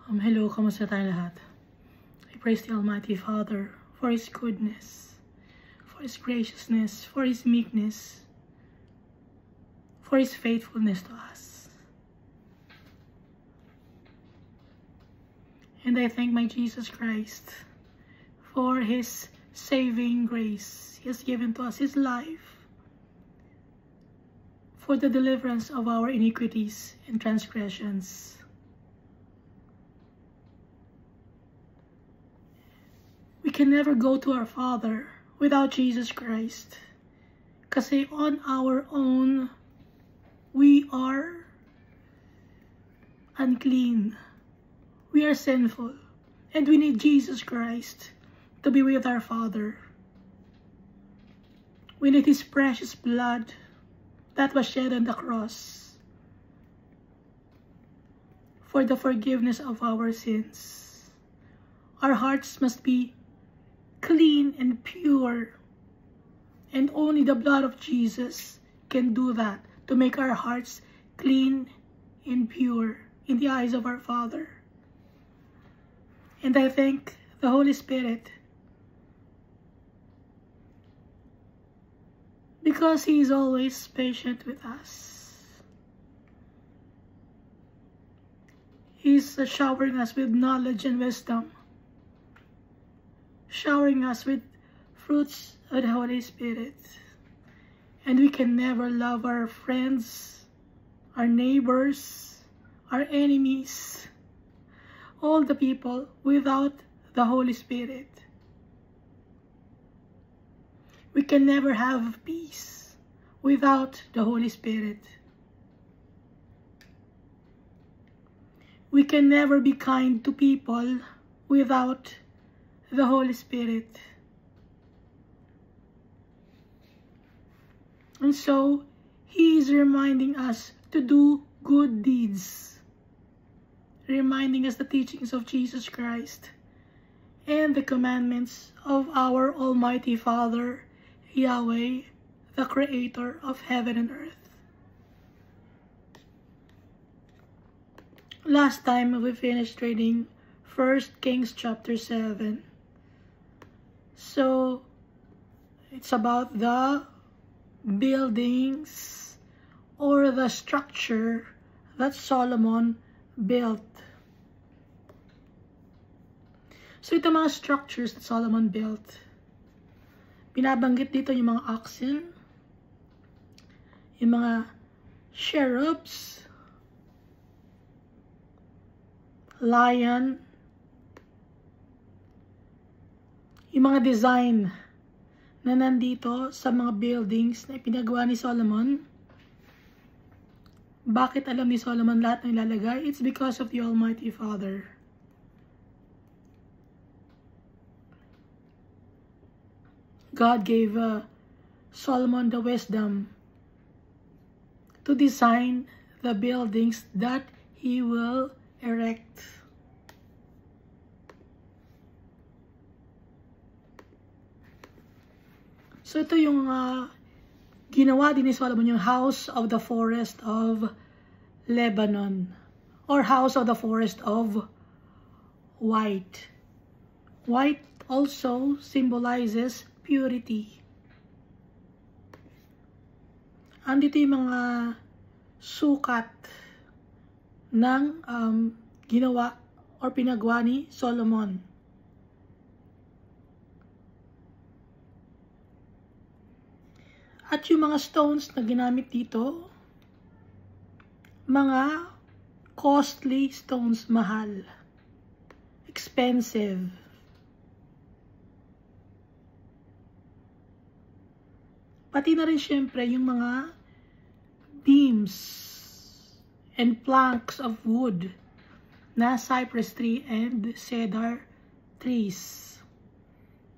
Hello, kamusta tayo lahat? I praise the Almighty Father for His goodness, for His graciousness, for His meekness, for His faithfulness to us. And I thank my Jesus Christ for His saving grace. He has given to us His life for the deliverance of our iniquities and transgressions. We can never go to our Father without Jesus Christ. Kasi on our own, we are unclean. We are sinful. And we need Jesus Christ to be with our Father. We need His precious blood that was shed on the cross for the forgiveness of our sins. Our hearts must be clean and pure, and only the blood of Jesus can do that, to make our hearts clean and pure in the eyes of our Father. And I thank the Holy Spirit because He is always patient with us. He is showering us with knowledge and wisdom, showering us with fruits of the Holy Spirit. And we can never love our friends, our neighbors, our enemies, all the people without the Holy Spirit. We can never have peace without the Holy Spirit. We can never be kind to people without the Holy Spirit. And so, He is reminding us to do good deeds, reminding us the teachings of Jesus Christ and the commandments of our Almighty Father, Yahweh, the Creator of heaven and earth. Last time we finished reading 1 Kings chapter 7. So, it's about the buildings or the structure that Solomon built. So, ito mga structures that Solomon built. Binabanggit dito yung mga oxen, yung mga cherubs, lion, yung mga design na nandito sa mga buildings na ipinagawa ni Solomon. Bakit alam ni Solomon lahat ng ilalagay? It's because of the Almighty Father. God gave Solomon the wisdom to design the buildings that he will erect. So ito yung ginawa din ni Solomon, yung House of the Forest of Lebanon, or House of the Forest of White. White also symbolizes purity. Andito yung mga sukat ng ginawa or pinagawa ni Solomon. At yung mga stones na ginamit dito, mga costly stones, mahal, expensive. Pati na rin syempre yung mga beams and planks of wood na cypress tree and cedar trees.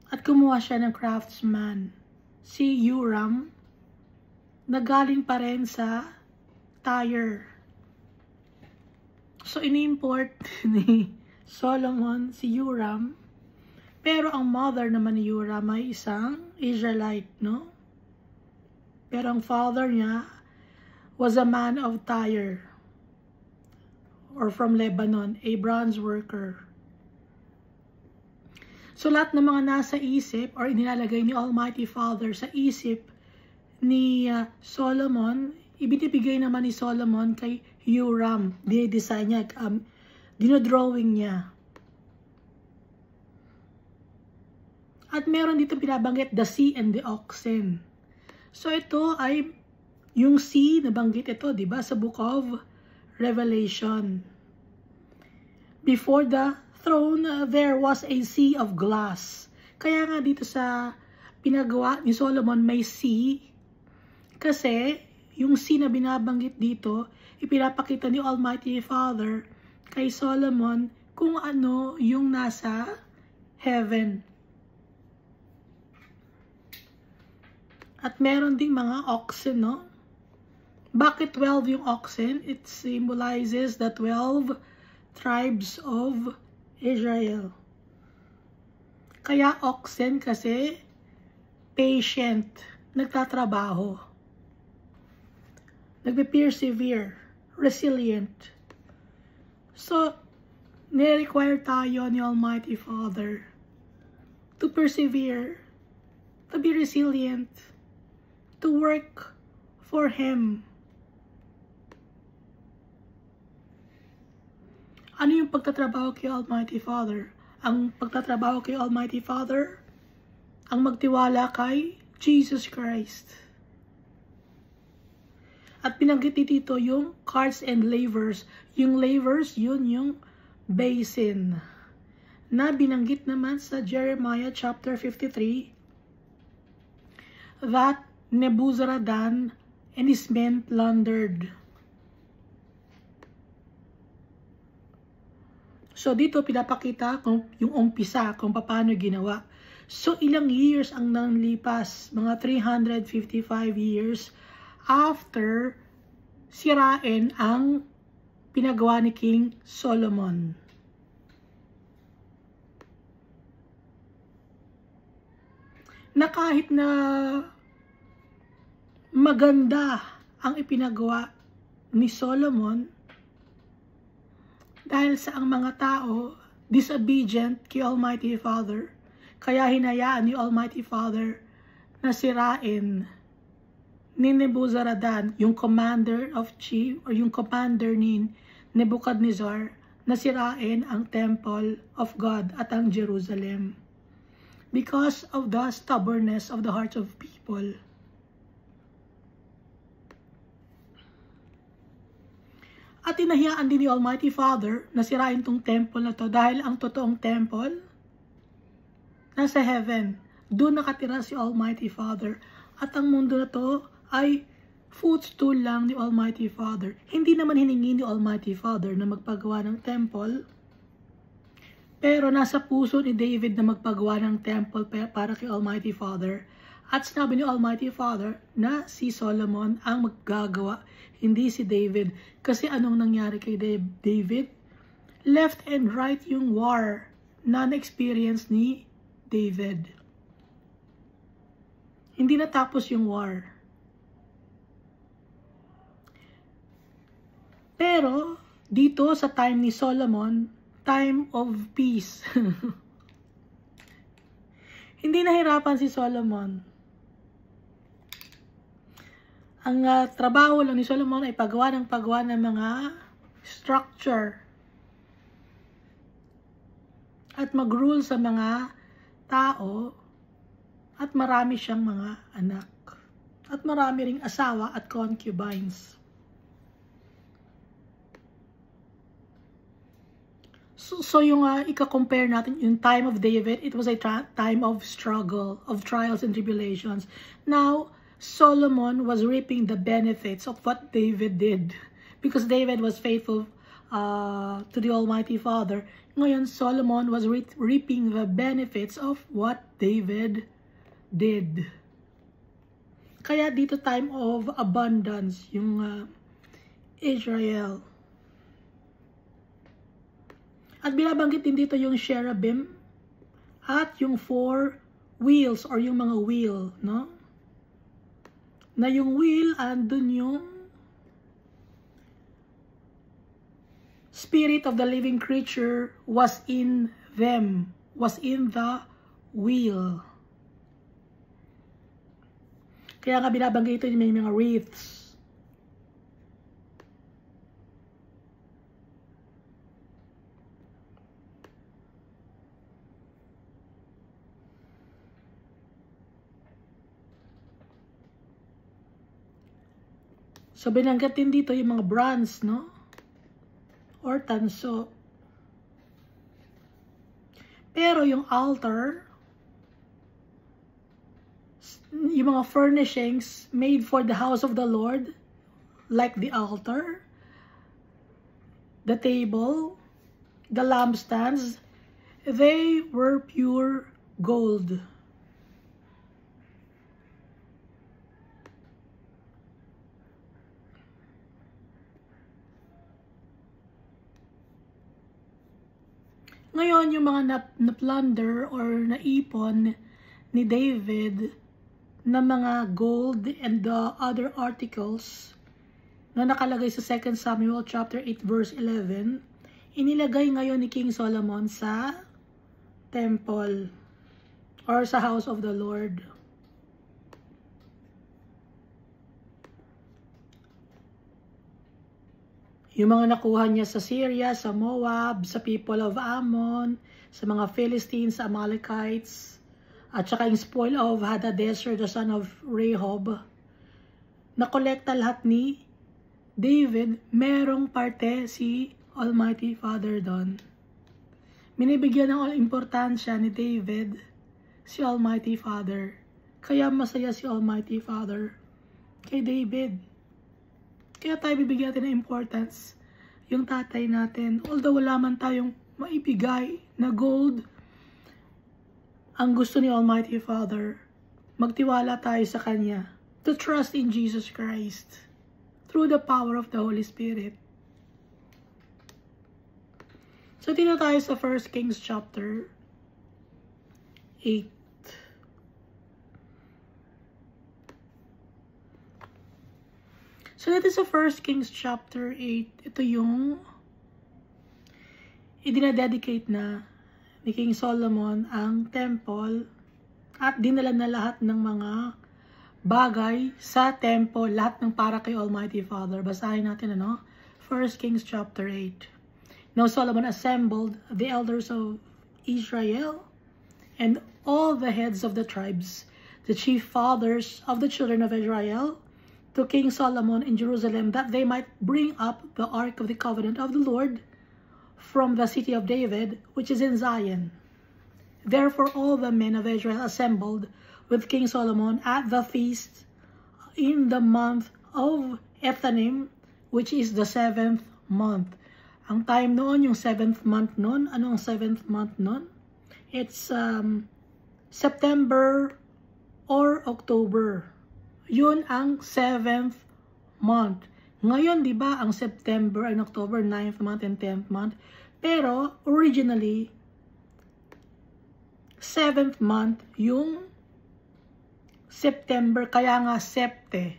At kumuha siya ng craftsman, si Uram, na galing pa rin sa Tyre. So, in-import ni Solomon si Uram, pero ang mother naman ni Uram ay isang Israelite, no? Pero ang father niya was a man of Tyre. or from Lebanon, a bronze worker. So lahat ng mga nasa isip or inilalagay ni Almighty Father sa isip ni Solomon, ibinibigay naman ni Solomon kay Huram. Dinedesign niya, dinodrawing niya. At meron dito pinabanggit, the sea and the oxen. So ito ay yung sea, nabanggit ito, di ba, sa Book of Revelation. Before the throne, there was a sea of glass. Kaya nga dito sa pinagawa ni Solomon may sea, kasi yung sea na binabanggit dito, ipinapakita ni Almighty Father kay Solomon kung ano yung nasa heaven. At meron ding mga oxen, no? Bakit 12 yung oxen? It symbolizes the 12 tribes of Israel. Kaya oxen kasi patient, nagtatrabaho, nagpe-persevere, resilient. So, nire-require tayo ni Almighty Father to persevere, to be resilient, to work for Him. Ano yung pagtatrabaho kay Almighty Father? Ang pagtatrabaho kay Almighty Father, ang magtiwala kay Jesus Christ. At binanggit dito yung carts and lavers. Yung lavers, yun yung basin. Na binanggit naman sa Jeremiah chapter 53 that Nebuzaradan and his men plundered. So dito pinapakita kung yung umpisa, kung paano ginawa. So ilang years ang nanlipas? Mga 355 years after sirain ang pinagawa ni King Solomon. Na kahit na maganda ang ipinagawa ni Solomon, dahil sa ang mga tao disobedient kay Almighty Father, kaya hinayaan ni Almighty Father na sirain ni Nebuzaradan, yung commander of chief or yung commander ni Nebuchadnezzar, na sirain ang temple of God at ang Jerusalem because of the stubbornness of the hearts of people. At tinahiyaan din ni Almighty Father na sirain tong temple na to dahil ang totoong temple nasa heaven. Doon nakatira si Almighty Father. At ang mundo na to ay footstool lang ni Almighty Father. Hindi naman hiningi ni Almighty Father na magpagawa ng temple. Pero nasa puso ni David na magpagawa ng temple para kay Almighty Father. At sinabi ni Almighty Father na si Solomon ang maggagawa, hindi si David. Kasi anong nangyari kay David? Left and right yung war na na-experience ni David. Hindi natapos yung war. Pero dito sa time ni Solomon, time of peace. Hindi nahirapan si Solomon. Ang trabaho lang ni Solomon ay paggawa ng mga structure at mag-rule sa mga tao, at marami siyang mga anak at marami ring asawa at concubines. So yung ika-compare natin yung time of David, it was a time of struggle, of trials and tribulations. Now Solomon was reaping the benefits of what David did because David was faithful to the Almighty Father. Ngayon, Solomon was reaping the benefits of what David did. Kaya dito time of abundance yung Israel. At binabanggit din dito yung cherubim at yung 4 wheels or yung mga wheel, no? Na yung wheel, andun yung Spirit of the living creature was in them, was in the wheel. Kaya nga binabanggit ito may mga wreaths. So, binanggit din dito yung mga bronze, no? Or tanso. Pero yung altar, yung mga furnishings made for the house of the Lord, like the altar, the table, the lampstands, they were pure gold. Ngayon, yung mga na-plunder or naipon ni David na mga gold and the other articles na nakalagay sa 2 Samuel chapter 8 verse 11, inilagay ngayon ni King Solomon sa temple or sa house of the Lord. Yung mga nakuha niya sa Syria, sa Moab, sa people of Ammon, sa mga Philistines, sa Amalekites, at saka yung spoil of Hadadezer, the son of Rehob, nakolekta lahat ni David, merong parte si Almighty Father doon. Minibigyan ng importansya ni David si Almighty Father. Kaya masaya si Almighty Father kay David. Kaya tayo bibigyan natin ng importance yung tatay natin. Although wala man tayong maibigay na gold, ang gusto ni Almighty Father, magtiwala tayo sa Kanya. To trust in Jesus Christ through the power of the Holy Spirit. So, tingnan tayo sa 1 Kings chapter 8. So, dito sa 1 Kings chapter 8, ito yung idinadedicate na ni King Solomon ang temple at dinala na lahat ng mga bagay sa temple, lahat ng para kay Almighty Father. Basahin natin, 1 Kings chapter 8. Now Solomon assembled the elders of Israel and all the heads of the tribes, the chief fathers of the children of Israel, to King Solomon in Jerusalem, that they might bring up the ark of the covenant of the Lord from the city of David, which is in Zion. Therefore all the men of Israel assembled with King Solomon at the feast in the month of Ethanim, which is the 7th month. Ang time noon, yung 7th month noon. Ano ang 7th month noon? It's September or October. Yun ang 7th month. Ngayon, di ba, ang September and October, 9th month and 10th month. Pero, originally, 7th month, yung September, kaya nga Septe.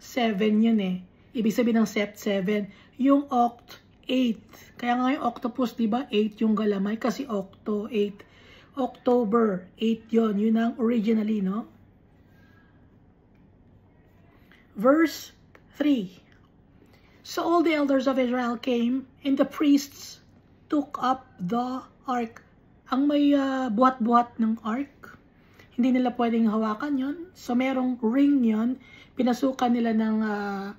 7 yun eh. Ibig sabihin ng Sept 7. Yung Oct 8. Kaya nga yung octopus, di ba, 8 yung galamay kasi Octo 8. October 8 yun. Yun ang originally, no? Verse 3. So all the elders of Israel came, and the priests took up the ark. Ang may buhat-buhat ng ark, hindi nila pwedeng hawakan yon. So merong ring yon, pinasukan nila ng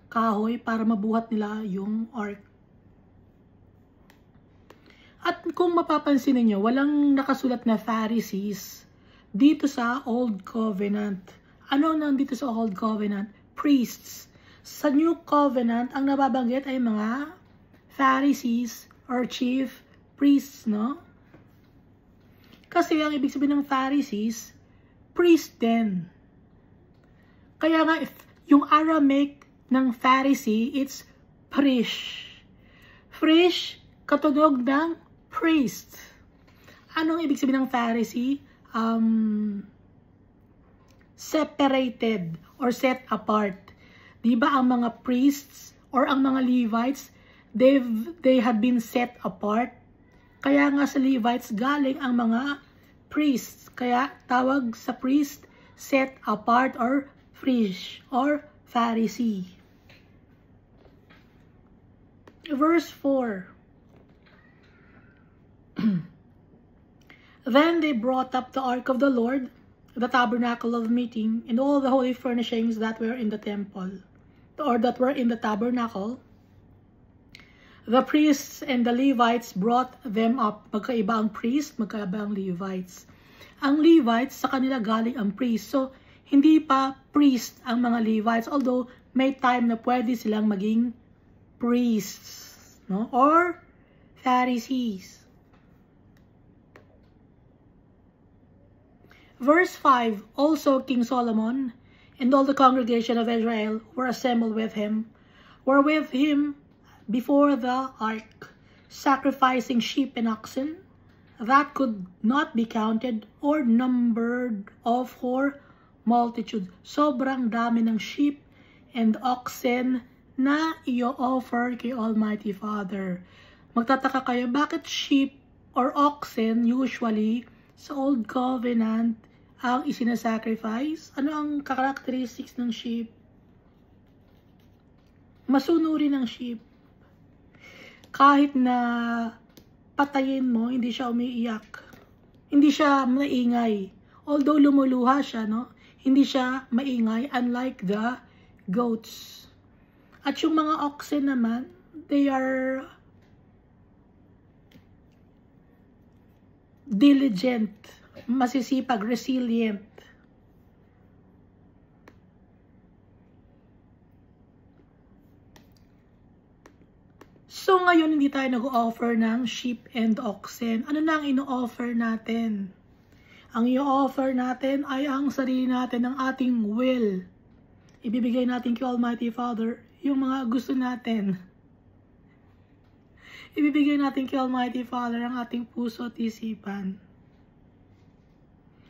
kahoy para mabuhat nila yung ark. At kung mapapansin niyo, walang nakasulat na Pharisees dito sa Old Covenant. Ano nandito sa Old Covenant? Priests. Sa New Covenant, ang nababanggit ay mga Pharisees or chief priests, no? Kasi ang ibig sabihin ng Pharisees, priest din. Kaya nga, yung Aramaic ng Pharisee, it's prish. Prish, katunog ng priest. Anong ibig sabihin ng Pharisee? Separated or set apart. Di ba ang mga priests or ang mga Levites, They had been set apart. Kaya nga sa Levites galing ang mga priests. Kaya tawag sa priest, set apart or priest or Pharisee. Verse 4. Then they brought up the ark of the Lord, the tabernacle of meeting, and all the holy furnishings that were in the temple, or that were in the tabernacle. The priests and the Levites brought them up. Magkaiba ang priest, magkaiba ang Levites. Ang Levites, sa kanila galing ang priest. So, hindi pa priest ang mga Levites, although may time na pwede silang maging priests, no? Or Pharisees. Verse 5, also King Solomon and all the congregation of Israel were assembled with him, were with him before the ark, sacrificing sheep and oxen that could not be counted or numbered of for multitude. Sobrang dami ng sheep and oxen na i-offer kay Almighty Father. Magtataka kayo, bakit sheep or oxen usually sa Old Covenant ang isinasacrifice? Ano ang characteristics ng sheep? Masunuri ng sheep. Kahit na patayin mo, hindi siya umiiyak. Hindi siya maingay. Although lumuluha siya, no? Hindi siya maingay, unlike the goats. At yung mga oxen naman, they are diligent, masisipag, resilient. So ngayon hindi tayo nag-offer ng sheep and oxen. Ano na ang ino-offer natin? Ang i-offer natin ay ang sarili natin, ng ating will. Ibibigay natin kay Almighty Father yung mga gusto natin. Ibibigay natin kay Almighty Father ang ating puso at isipan.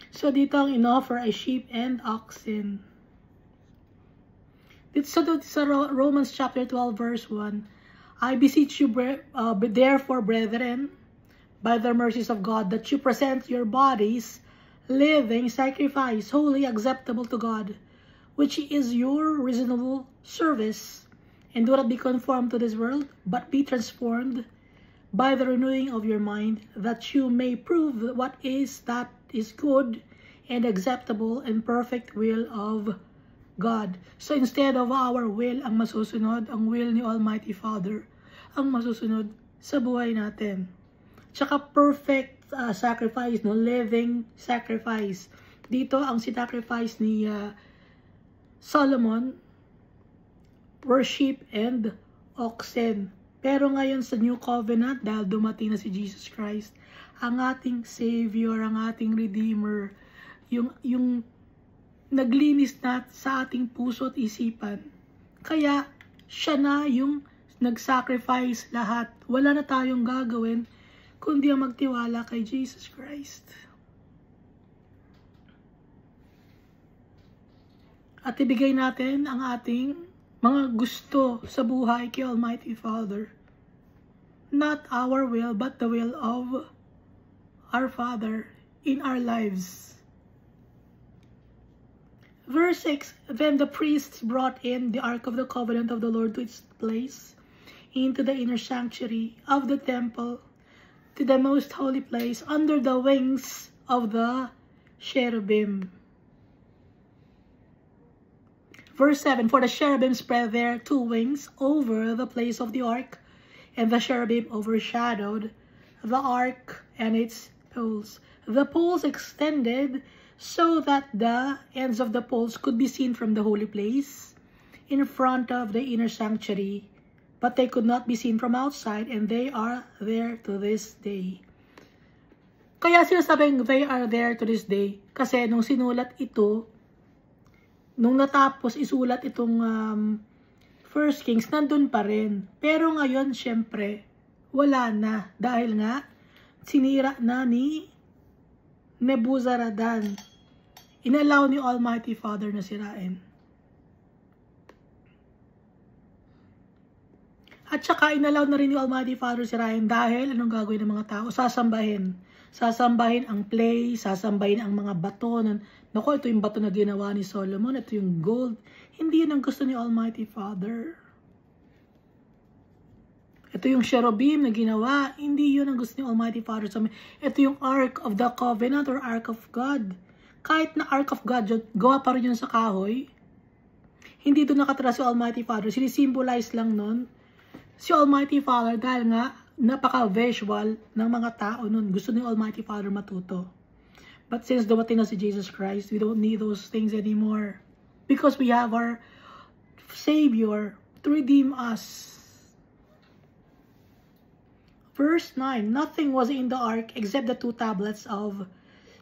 So dito ang in-offer ay sheep and oxen. Dito sa Romans chapter 12 verse 1, I beseech you therefore, brethren, by the mercies of God, that you present your bodies living sacrifice, holy, acceptable to God, which is your reasonable service. And do not be conformed to this world, but be transformed by the renewing of your mind, that you may prove what is that is good and acceptable and perfect will of God. So instead of our will ang masusunod, ang will ni Almighty Father ang masusunod sa buhay natin. Tsaka perfect sacrifice, no? Living sacrifice. Dito ang sinacrifice ni Solomon were sheep and oxen. Pero ngayon sa New Covenant, dahil dumating na si Jesus Christ, ang ating Savior, ang ating Redeemer, yung naglinis na sa ating puso at isipan. Kaya siya na yung nag-sacrifice lahat. Wala na tayong gagawin kundi ang magtiwala kay Jesus Christ. At ibigay natin ang ating mga gusto sa buhay kay Almighty Father. Not our will, but the will of our Father in our lives. Verse 6, then the priests brought in the Ark of the Covenant of the Lord to its place, into the inner sanctuary of the temple, to the most holy place, under the wings of the cherubim. Verse 7, for the cherubim spread their two wings over the place of the ark, and the cherubim overshadowed the ark and its poles. The poles extended so that the ends of the poles could be seen from the holy place in front of the inner sanctuary, but they could not be seen from outside, and they are there to this day. Kaya sinasabing they are there to this day, kasi nung sinulat ito, nung natapos isulat itong First Kings, nandun pa rin. Pero ngayon, syempre, wala na. Dahil nga, sinira na ni Nebuzaradan. Inalaw ni Almighty Father na sirain. At saka inalaw na rin ni Almighty Father sirahin dahil anong gagawin ng mga tao? Sasambahin. Sasambahin ang clay, sasambahin ang mga bato. Naku, ito yung bato na ginawa ni Solomon, ito yung gold. Hindi yun ang gusto ni Almighty Father. Ito yung cherubim na ginawa, hindi yun ang gusto ni Almighty Father sa amin. Ito yung Ark of the Covenant or Ark of God. Kahit na Ark of God, gawa pa rin yun sa kahoy. Hindi doon nakatira si Almighty Father. Sinisimbolize lang nun si Almighty Father dahil nga napaka-visual ng mga tao nun. Gusto ni Almighty Father matuto. But since dumating na si Jesus Christ, we don't need those things anymore. Because we have our Savior to redeem us. Verse 9, nothing was in the ark except the 2 tablets of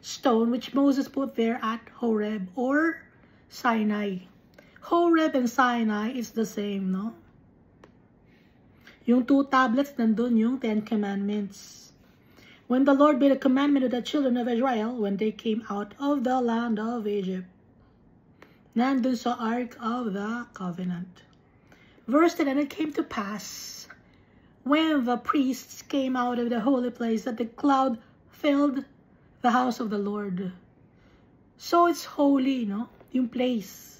stone which Moses put there at Horeb or Sinai. Horeb and Sinai is the same, no? Yung 2 tablets, nandun yung 10 commandments. When the Lord made a commandment to the children of Israel when they came out of the land of Egypt. Nandun sa Ark of the Covenant. Verse 10, and it came to pass, when the priests came out of the holy place, that the cloud filled the house of the Lord. So it's holy, no? Yung place.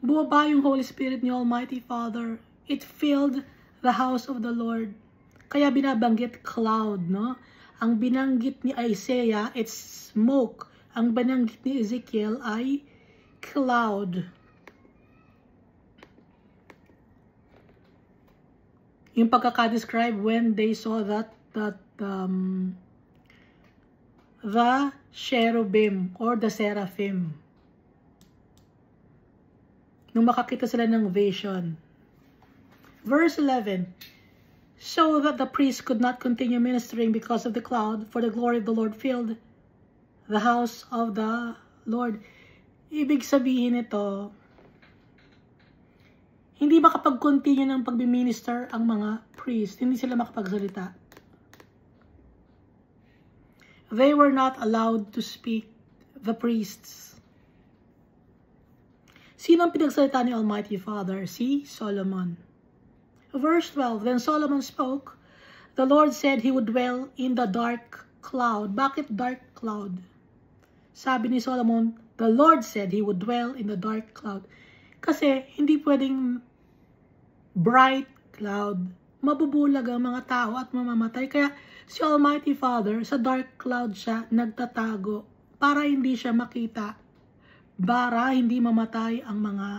Bumaba yung Holy Spirit ni Almighty Father. It filled the house of the Lord. Kaya binabanggit cloud, no? Ang binanggit ni Isaiah, it's smoke. Ang binanggit ni Ezekiel ay cloud. Yung pagkaka-describe when they saw that the cherubim or the seraphim. Nung makakita sila ng vision. Verse 11, so that the priest could not continue ministering because of the cloud, for the glory of the Lord filled the house of the Lord. Ibig sabihin ito, hindi makapag-continue ng pag-minister ang mga priest. Hindi sila makapagsalita. They were not allowed to speak, the priests. Sino ang pinagsalita ni Almighty Father? Si Solomon. Verse 12, then Solomon spoke, the Lord said he would dwell in the dark cloud. Bakit dark cloud? Sabi ni Solomon, the Lord said he would dwell in the dark cloud. Kasi hindi pwedeng bright cloud. Mabubulag ang mga tao at mamamatay. Kaya si Almighty Father, sa dark cloud siya nagtatago para hindi siya makita. Para hindi mamatay ang mga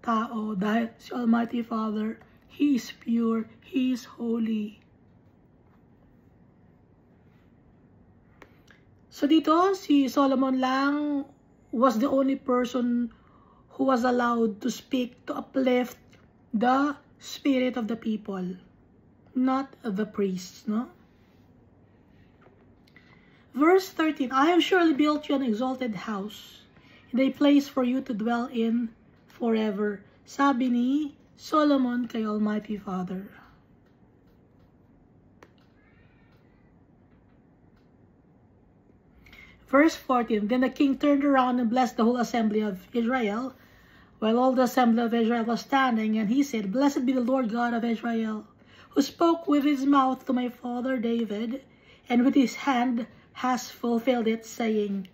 tao. Dahil si Almighty Father, He is pure, He is holy. So dito, si Solomon lang was the only person who was allowed to speak, to uplift the spirit of the people, not the priests, no? Verse 13, I have surely built you an exalted house, and a place for you to dwell in forever. Sabi ni Solomon kay Almighty Father. Verse 14, then the king turned around and blessed the whole assembly of Israel, while all the assembly of Israel was standing, and he said, blessed be the Lord God of Israel, who spoke with his mouth to my father David, and with his hand has fulfilled it, saying,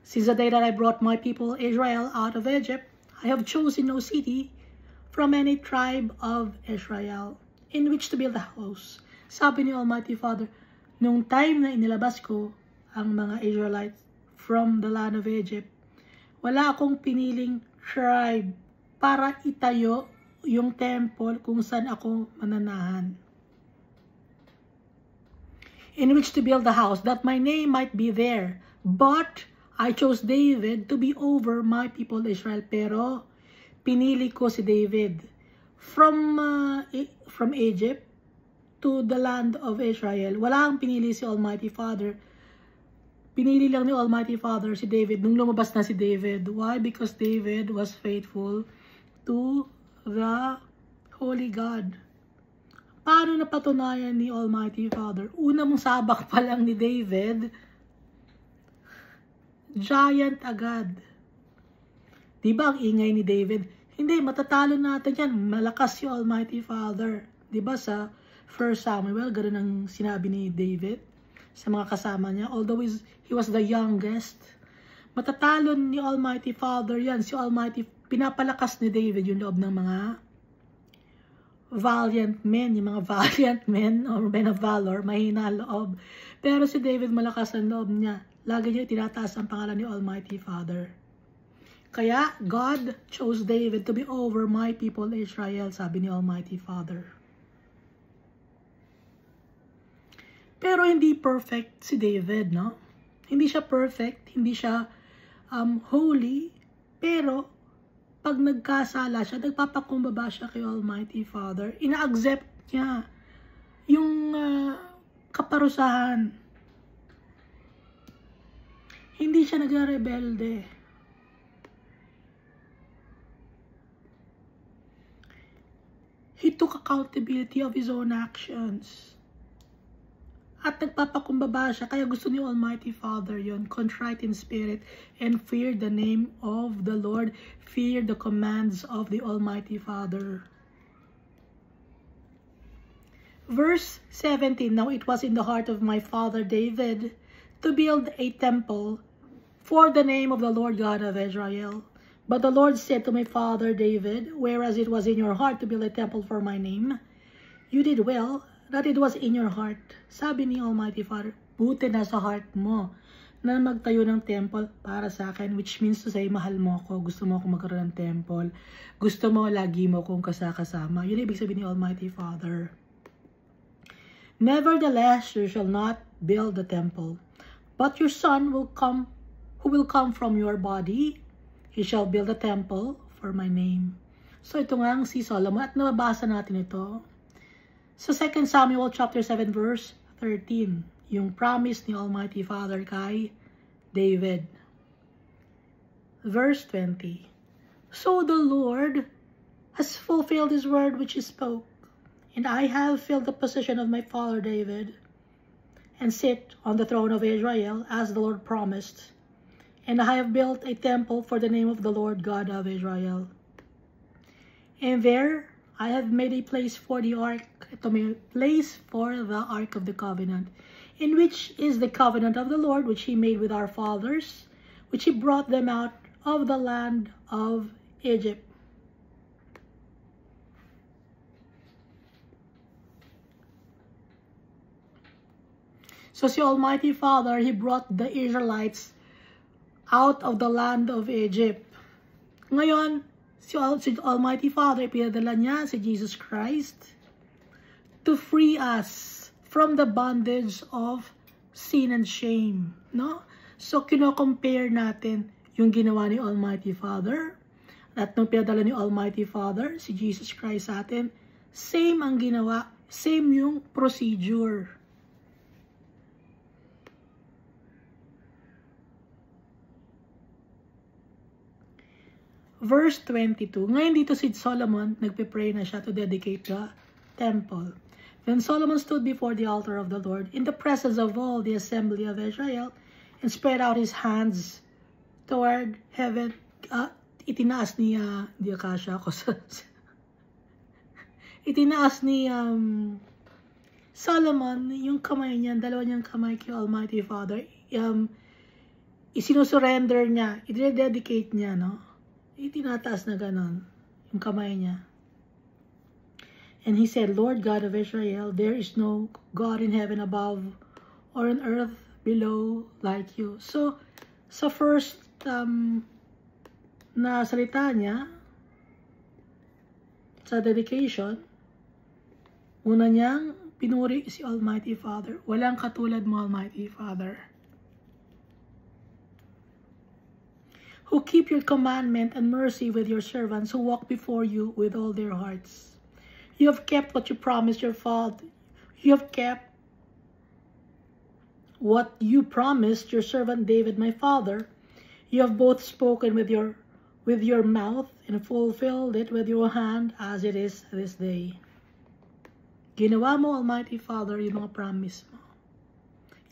since the day that I brought my people Israel out of Egypt, I have chosen no city from any tribe of Israel in which to build a house. Sabi ni Almighty Father, nung time na inilabas ko ang mga Israelites from the land of Egypt, wala akong piniling tribe para itayo yung temple kung saan ako mananahan. In which to build a house, that my name might be there. But I chose David to be over my people Israel. Pero pinili ko si David from Egypt to the land of Israel. Wala ang pinili si Almighty Father. Pinili lang ni Almighty Father si David nung lumabas na si David. Why? Because David was faithful to the Holy God. Paano napatunayan ni Almighty Father? Unang sabak pa lang ni David, giant agad. Diba ang ingay ni David? Hindi, matatalo natin yan. Malakas si Almighty Father. Diba sa 1 Samuel, ganoon ang sinabi ni David sa mga kasama niya. Although he was the youngest, matatalo ni Almighty Father yan. Si Almighty, pinapalakas ni David yung loob ng mga valiant men, yung mga valiant men or men of valor, mahina ang loob. Pero si David malakas ang loob niya. Lagi niya tinataas ang pangalan ni Almighty Father. Kaya God chose David to be over my people Israel, sabi ni Almighty Father. Pero hindi perfect si David, no? Hindi siya perfect, hindi siya holy, pero pag nagkasala siya, nagpapakumbaba siya kay Almighty Father. Ina-accept niya yung kaparusahan. Hindi siya nagre-rebelde. He took accountability of his own actions. At nagpapakumbaba siya, kaya gusto ni Almighty Father yon, contrite in spirit and fear the name of the Lord, fear the commands of the Almighty Father. Verse 17, now it was in the heart of my father David to build a temple for the name of the Lord God of Israel. But the Lord said to my father David, whereas it was in your heart to build a temple for my name, you did well that it was in your heart. Sabi ni Almighty Father, buti na sa heart mo na magtayo ng temple para sa akin, which means to say, mahal mo ako, gusto mo ako magkaroon ng temple, gusto mo lagi mo akong kasama. Yun ibig sabihin ni Almighty Father. Nevertheless, you shall not build the temple, but your son will come, who will come from your body. He shall build a temple for my name. So ito nga ang si Solomon, at nababasa natin ito sa 2 Samuel chapter 7 verse 13, yung promise ni Almighty Father kay David. Verse 20, so the Lord has fulfilled his word which he spoke, and I have filled the position of my father David, and sit on the throne of Israel as the Lord promised. And I have built a temple for the name of the Lord God of Israel. And there I have made a place for the ark, a place for the ark of the covenant, in which is the covenant of the Lord, which he made with our fathers, which he brought them out of the land of Egypt. So si Almighty Father, he brought the Israelites out of the land of Egypt. Ngayon, si Almighty Father, pinadala niya si Jesus Christ to free us from the bondage of sin and shame. No? So, kino-compare natin yung ginawa ni Almighty Father at nung pinadala ni Almighty Father, si Jesus Christ sa atin, same ang ginawa, same yung procedure. Verse 22, ngayon dito si Solomon, nagpe-pray na siya to dedicate the temple. Then Solomon stood before the altar of the Lord in the presence of all the assembly of Israel and spread out his hands toward heaven. Itinaas ni, di akasya ako sa... itinaas ni Solomon yung kamay niya, dalawa niyang kamay kay Almighty Father. Isinusurrender niya, i-dedicate niya, no? Itinataas na ganon yung kamay niya. And he said, Lord God of Israel, there is no God in heaven above or on earth below like you. So, sa first na salita niya, sa dedication, una niyang pinuri si Almighty Father. Walang katulad mo, Almighty Father, who keep your commandment and mercy with your servants who walk before you with all their hearts. You have kept what you promised your father. You have kept what you promised your servant David, my father. You have both spoken with your mouth and fulfilled it with your hand as it is this day. Ginawa mo, Almighty Father, yung mga promise mo.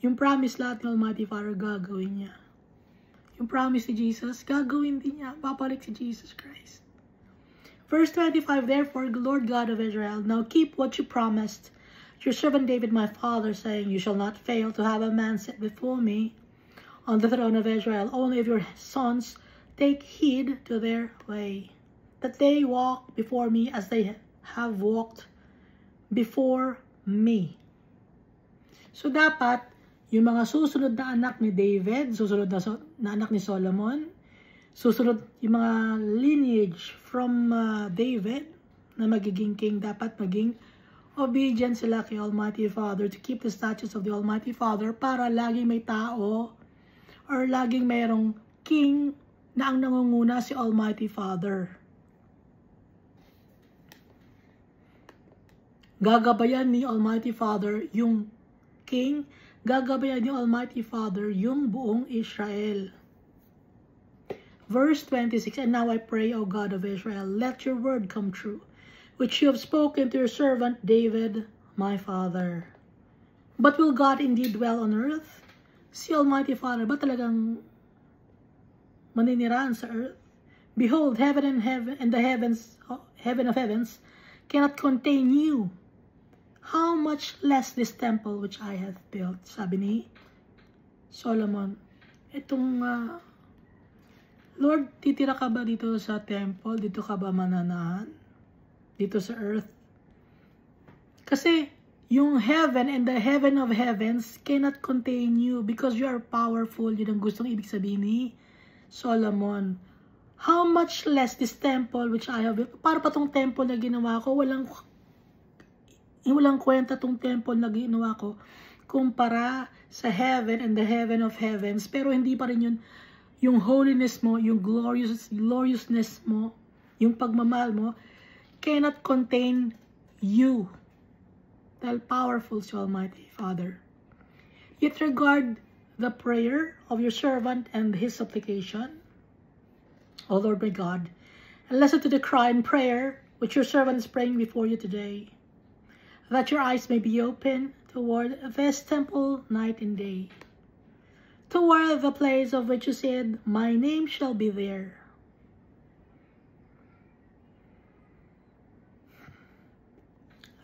Yung promise lahat ng Almighty Father, gagawin niya. Yung promise ni Jesus, gagawin din niya. Babalik si Jesus Christ. Verse 25, therefore, Lord God of Israel, now keep what you promised your servant David my father, saying, you shall not fail to have a man set before me on the throne of Israel. Only if your sons take heed to their way, that they walk before me as they have walked before me. So dapat, yung mga susunod na anak ni David, susunod na anak ni Solomon, susunod yung mga lineage from David na magiging king, dapat maging obedient sila kay Almighty Father to keep the statutes of the Almighty Father para laging may tao or laging mayroong king na ang nangunguna si Almighty Father. Gagabayan ni Almighty Father yung king, gagabayan ni Almighty Father yung buong Israel. Verse 26, and now I pray, O God of Israel, let your word come true, which you have spoken to your servant David, my father. But will God indeed dwell on earth? Si Almighty Father, ba talagang maninirahan sa earth? Behold, heaven and the heavens, heaven of heavens, cannot contain you. How much less this temple which I have built? Sabi ni Solomon. Itong, Lord, titira ka ba dito sa temple? Dito ka ba mananahan? Dito sa earth? Kasi, yung heaven and the heaven of heavens cannot contain you because you are powerful. Yun ang gustong ibig sabihin ni Solomon. How much less this temple which I have built? Para pa tong temple na ginawa ko, walang kwenta tong temple na ginawa ko kumpara sa heaven and the heaven of heavens. Pero hindi pa rin yun yung holiness mo, yung gloriousness mo, yung pagmamahal mo, cannot contain you. Dahil powerful si Almighty Father. Yet regard the prayer of your servant and his supplication, O Lord my God, and listen to the cry and prayer which your servant is praying before you today, that your eyes may be open toward this temple night and day, toward the place of which you said, my name shall be there.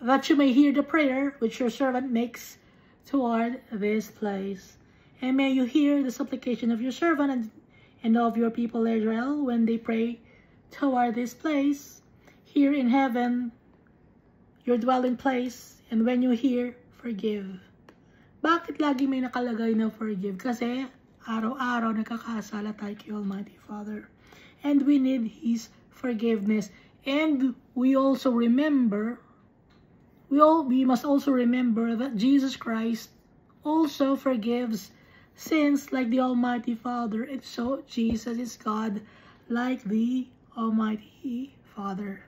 That you may hear the prayer which your servant makes toward this place. And may you hear the supplication of your servant and of your people Israel when they pray toward this place, here in heaven, your dwelling place, and when you hear, forgive. Bakit lagi may nakalagay na forgive? Kasi araw-araw nakakasala tayo kay Almighty Father. And we need His forgiveness. And we also remember, we must also remember that Jesus Christ also forgives sins like the Almighty Father. And so Jesus is God like the Almighty Father.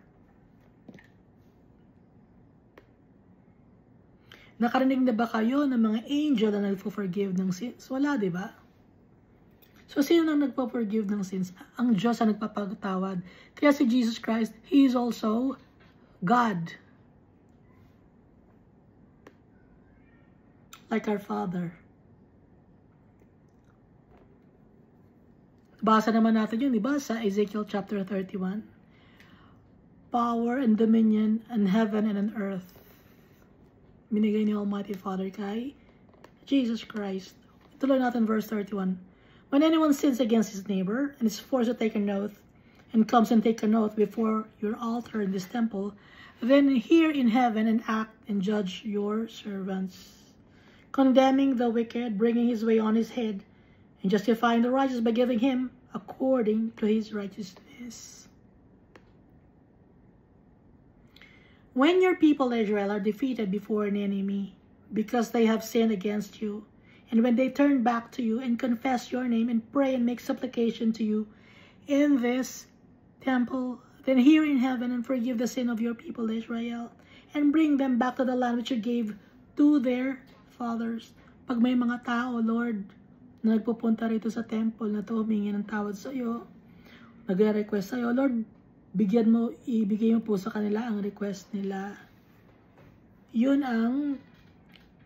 Nakarinig na ba kayo ng mga angel na nagpo-forgive ng sins? Wala, di ba? So, sino nang nagpo-forgive ng sins? Ang Diyos ang nagpapatawad. Kaya si Jesus Christ, He is also God. Like our Father. Basa naman natin yun, di ba? Sa Ezekiel chapter 31. Power and dominion in heaven and on earth. Binigay ni Almighty Father kay Jesus Christ. Ituloy natin verse 31. When anyone sins against his neighbor and is forced to take an oath and comes and take an oath before your altar in this temple, then hear in heaven and act and judge your servants, condemning the wicked, bringing his way on his head, and justifying the righteous by giving him according to his righteousness. When your people Israel are defeated before an enemy, because they have sinned against you, and when they turn back to you and confess your name and pray and make supplication to you in this temple, then hear in heaven and forgive the sin of your people Israel, and bring them back to the land which you gave to their fathers. Pag may mga tao, Lord, na nagpupunta rito sa temple na to, humingi ng tawad sa iyo, nagre-request sa iyo, Lord, ibigay mo po sa kanila ang request nila. Yun ang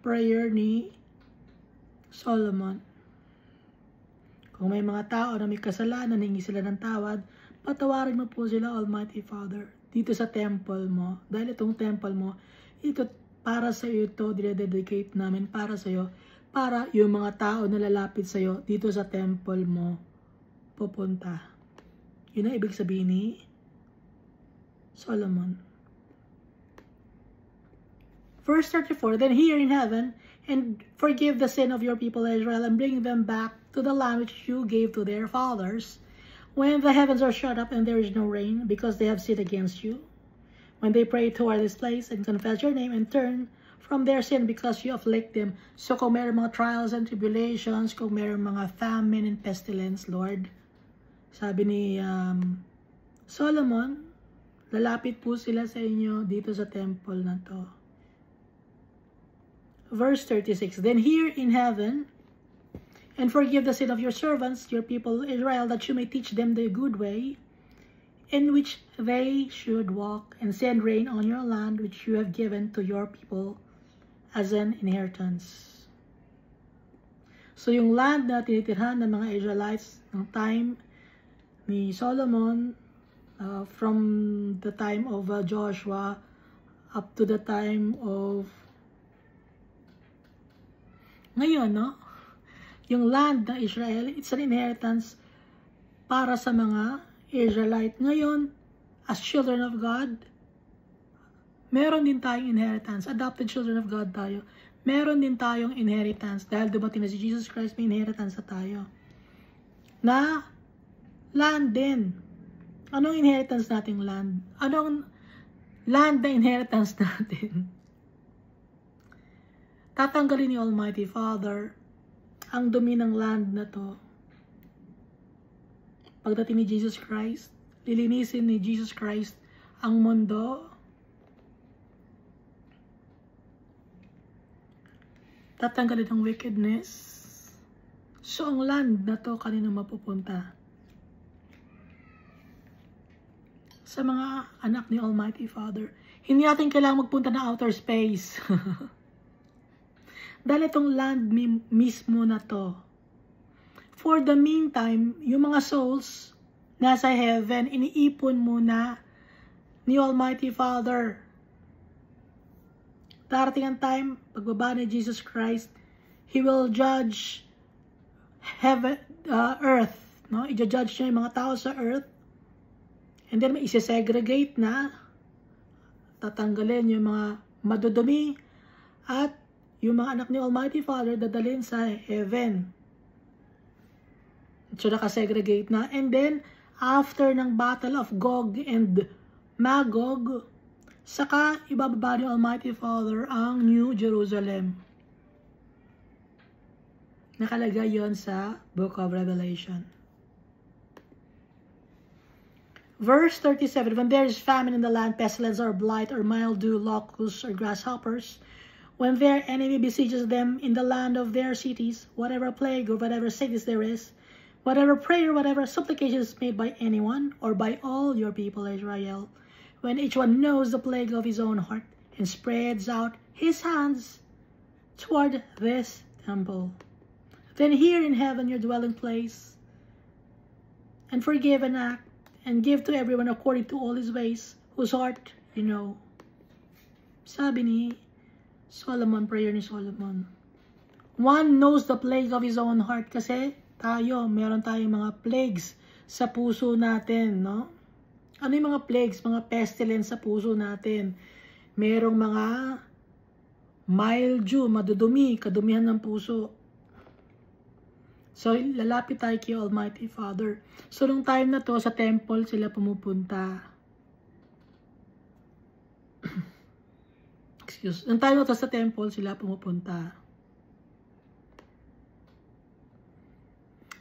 prayer ni Solomon. Kung may mga tao na may kasalanan, hingi sila ng tawad, patawarin mo po sila, Almighty Father. dito sa temple mo. Dahil itong temple mo, ito para sa iyo ito, dinededicate namin para sa iyo, para yung mga tao na lalapit sa iyo dito sa temple mo pupunta. Yun ang ibig sabihin ni Solomon. Verse 34, then hear in heaven, and forgive the sin of your people Israel, and bring them back to the land which you gave to their fathers, when the heavens are shut up and there is no rain, because they have sinned against you. When they pray toward this place, and confess your name, and turn from their sin, because you afflict them. So kung meron mga trials and tribulations, kung meron mga famine and pestilence, Lord, sabi ni Solomon, lalapit po sila sa inyo dito sa temple na to. Verse 36, then hear in heaven, and forgive the sin of your servants, your people Israel, that you may teach them the good way, in which they should walk, and send rain on your land, which you have given to your people as an inheritance. So yung land na tinitirhan ng mga Israelites ng time ni Solomon, from the time of Joshua up to the time of ngayon, no? Yung land ng Israel, it's an inheritance para sa mga Israelite. Ngayon, as children of God, meron din tayong inheritance. Adopted children of God tayo. Meron din tayong inheritance. Dahil dumating na si Jesus Christ, may inheritance na tayo. Na land din. Anong inheritance nating land? Anong land na inheritance natin? Tatanggalin ni Almighty Father ang dumi ng land na to. Pagdating ni Jesus Christ, lilinisin ni Jesus Christ ang mundo. Tatanggalin ang wickedness. So ang land na to kanino mapupunta? Sa mga anak ni Almighty Father. Hindi natin kailangang magpunta ng outer space. Dahil itong land mismo na to. For the meantime, yung mga souls nasa heaven, iniipon muna ni Almighty Father. Darating ang time, pagbaba ni Jesus Christ, He will judge heaven, earth. No? I-judge niya yung mga tao sa earth. And then may isi-segregate na. Tatanggalin yung mga madudumi at yung mga anak ni Almighty Father dadalhin sa heaven. So naka-segregate na. And then, after ng battle of Gog and Magog, saka ibababa ni Almighty Father ang New Jerusalem. Nakalagay yon sa Book of Revelation. Verse 37, when there is famine in the land, pestilence or blight or mildew, locusts or grasshoppers, when their enemy besieges them in the land of their cities, whatever plague or whatever sickness there is, whatever prayer, whatever supplication is made by anyone or by all your people Israel, when each one knows the plague of his own heart and spreads out his hands toward this temple, then hear in heaven your dwelling place, and forgive and act, and give to everyone according to all his ways, whose heart you know. Sabi ni Solomon, prayer ni Solomon. One knows the plague of his own heart kasi tayo, meron tayong mga plagues sa puso natin, no? Ano yung mga plagues, mga pestilence sa puso natin? Merong mga mildew, madudumi, kadumihan ng puso. So, lalapit tayo kay Almighty Father. So, nung time na to, sa temple sila pumupunta. Nung time na to, sa temple sila pumupunta.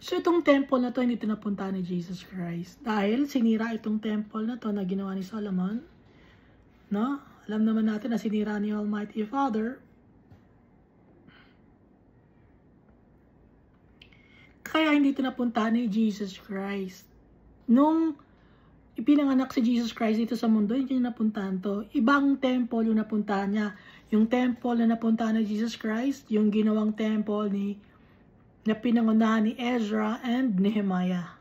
So, itong temple na to, hindi ito napunta ni Jesus Christ. Dahil sinira itong temple na to na ginawa ni Solomon. No? Alam naman natin na sinira ni Almighty Father. Kaya hindi ito napunta ni Jesus Christ. Nung ipinanganak si Jesus Christ dito sa mundo, hindi niya napuntahan to. Ibang temple yung napuntahan niya. Yung temple na napuntahan ni Jesus Christ, yung ginawang temple na pinangunahan ni Ezra and Nehemiah.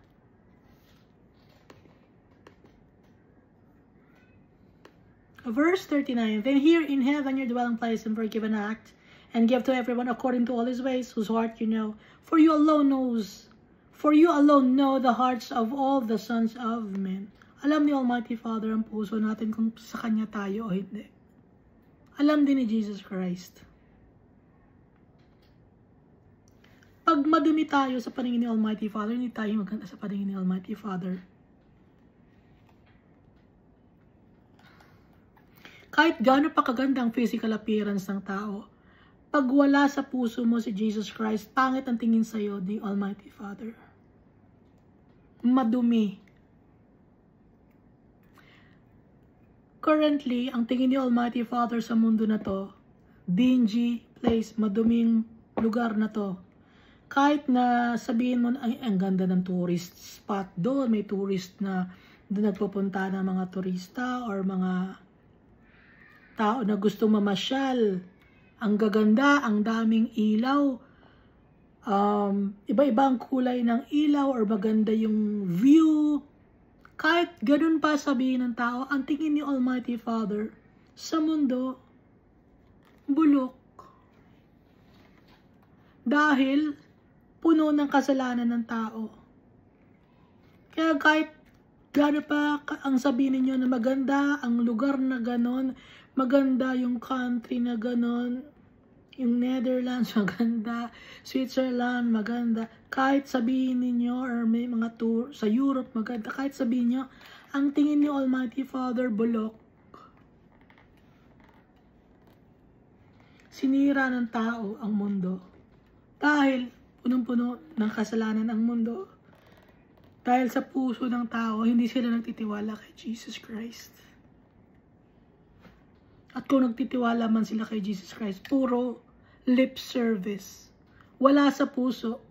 Verse 39, then here in heaven your dwelling place and forgive and act, and give to everyone according to all his ways, whose heart you know. For you alone know the hearts of all the sons of men. Alam ni Almighty Father ang puso natin kung sa Kanya tayo o hindi. Alam din ni Jesus Christ. Pag madumi tayo sa paningin ni Almighty Father, hindi tayo maganda sa paningin ni Almighty Father. Kahit gaano pa kaganda ang physical appearance ng tao, pag wala sa puso mo si Jesus Christ, pangit ang tingin sa'yo ni Almighty Father. Madumi. Currently, ang tingin ni Almighty Father sa mundo na to, dingy place, maduming lugar na to. Kahit na sabihin mo na, ay, ang ganda ng tourist spot doon, may tourist na doon nagpupunta ng mga turista or mga tao na gustong mamasyal. Ang gaganda, ang daming ilaw, iba-ibang kulay ng ilaw or maganda yung view. Kahit ganun pa sabihin ng tao, ang tingin ni Almighty Father sa mundo, bulok. Dahil puno ng kasalanan ng tao. Kaya kahit gano'n pa ang sabihin ninyo na maganda ang lugar na gano'n, maganda yung country na gano'n, yung Netherlands maganda, Switzerland maganda, kahit sabihin ninyo or may mga tour sa Europe maganda, kahit sabihin nyo, ang tingin ni Almighty Father bulok. Sinira ng tao ang mundo dahil punong-puno ng kasalanan ang mundo. Dahil sa puso ng tao, hindi sila nagtitiwala kay Jesus Christ. At kung nagtitiwala man sila kay Jesus Christ, puro lip service. Wala sa puso.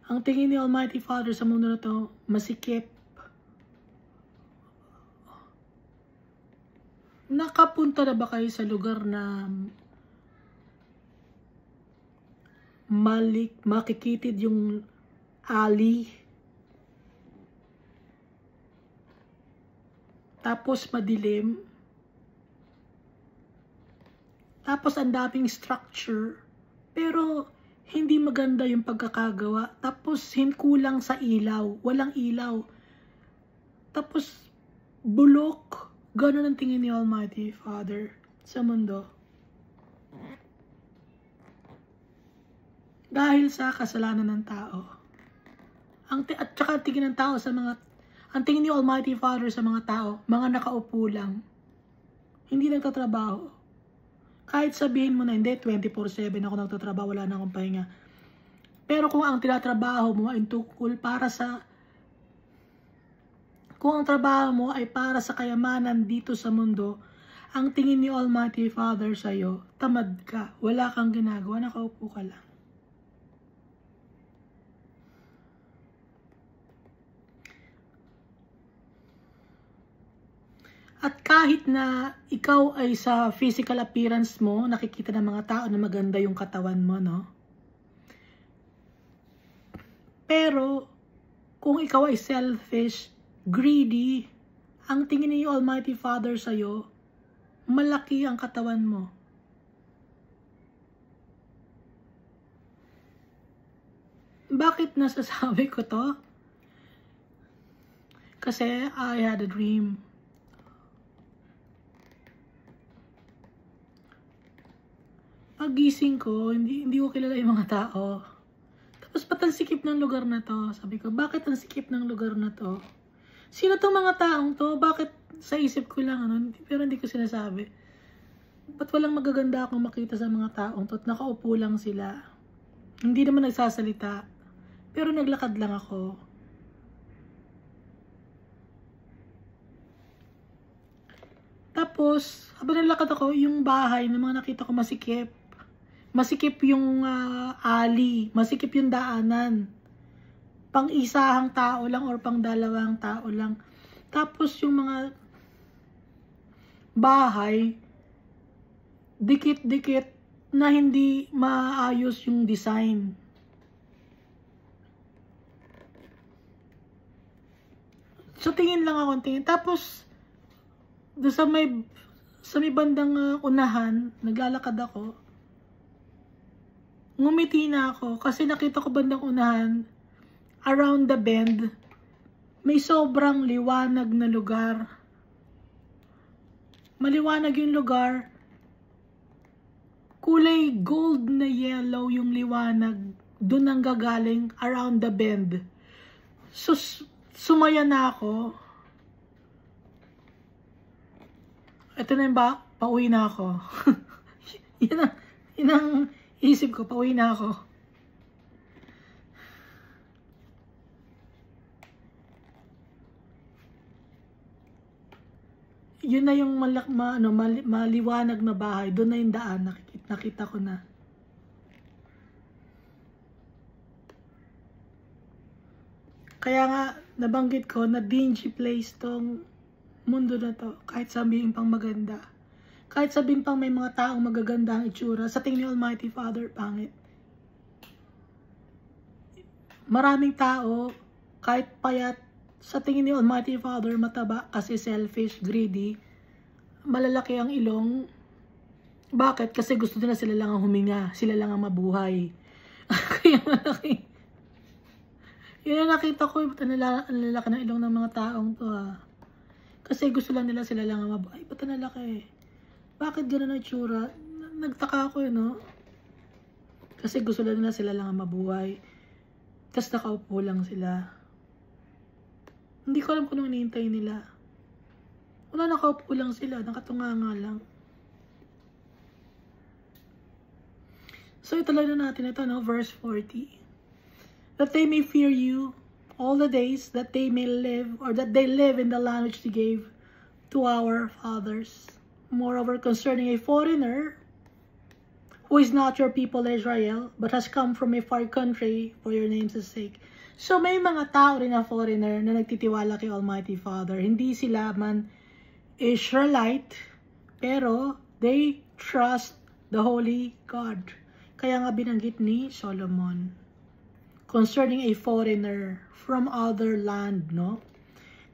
Ang tingin ni Almighty Father sa mundo na to, masikip. Nakapunta na ba kayo sa lugar na makikitid yung alley? Tapos madilim? Tapos ang daming structure, pero hindi maganda yung pagkakagawa. Tapos kulang sa ilaw. Walang ilaw. Tapos bulok. Ganon ang tingin ni Almighty Father sa mundo. Dahil sa kasalanan ng tao. At saka tingin ng tao sa mga, ang tingin ni Almighty Father sa mga tao, mga nakaupo lang. Hindi nagtatrabaho. Kahit sabihin mo na, hindi, 24/7 ako nagtatrabaho, wala na akong pahinga. Pero kung ang tinatrabaho mo ay tukol para sa, kung ang trabaho mo ay para sa kayamanan dito sa mundo, ang tingin ni Almighty Father sa'yo, tamad ka, wala kang ginagawa, nakaupo ka lang. At kahit na ikaw ay sa physical appearance mo, nakikita ng mga tao na maganda yung katawan mo, no? Pero, kung ikaw ay selfish, greedy, ang tingin ni Almighty Father sa'yo, malaki ang katawan mo. Bakit nasasabi ko to? Kasi I had a dream. Pagising ko, hindi ko kilala yung mga tao. Tapos ba't ang sikip ng lugar na to? Sabi ko, bakit ang sikip ng lugar na to? Sino tong mga taong to? Bakit sa isip ko lang, ano? Pero hindi ko sinasabi. Ba't walang magaganda akong makita sa mga taong to? At nakaupo lang sila. Hindi naman nagsasalita. Pero naglakad lang ako. Tapos, habang naglakad ako, yung bahay na mga nakita ko masikip. Masikip yung alley, masikip yung daanan. Pang-isahang tao lang or pang-dalawang tao lang. Tapos yung mga bahay, dikit-dikit na hindi maayos yung design. So tingin lang ako, tingin. Tapos doon sa may bandang unahan, naglalakad ako. Ngumiti na ako kasi nakita ko bandang unahan, around the bend, may sobrang liwanag na lugar. Maliwanag yung lugar. Kulay gold na yellow yung liwanag. Doon ang gagaling, around the bend. So, sumaya na ako. Ito na yung pauwi na ako. yun ang isip ko, pauwi na ako. Yun na yung maliwanag na bahay. Doon na yung daan. Nakita ko na. Kaya nga, nabanggit ko na dingy place tong mundo na to. Kahit sabihin pang maganda. Kahit sabihin pang may mga taong magaganda ang itsura, sa tingin ni Almighty Father, pangit. Maraming tao, kahit payat, sa tingin ni Almighty Father, mataba kasi selfish, greedy, malalaki ang ilong. Bakit? Kasi gusto nila sila lang ang huminga, sila lang ang mabuhay. Kaya malaki. Yun ang nakita ko, ba't ang lalaki ng ilong ng mga taong to Kasi gusto lang nila sila lang ang mabuhay. Ba't ang lalaki? Bakit gano'n ang itsura? Nagtaka ako no? Kasi gusto lang nila sila lang ang mabuhay. Tapos nakaupo lang sila. Hindi ko alam kung anong hinihintay nila. Wala, nakaupo lang sila. Nakatunganga lang. So ituloy na natin ito, no? Verse 40. That they may fear you all the days that they may live, or that they live in the land which they gave to our fathers. Moreover, concerning a foreigner, who is not your people Israel, but has come from a far country for your name's sake. So may mga tao rin na foreigner na nagtitiwala kay Almighty Father. Hindi sila man Israelite, pero they trust the Holy God. Kaya nga binanggit ni Solomon. Concerning a foreigner from other land, no?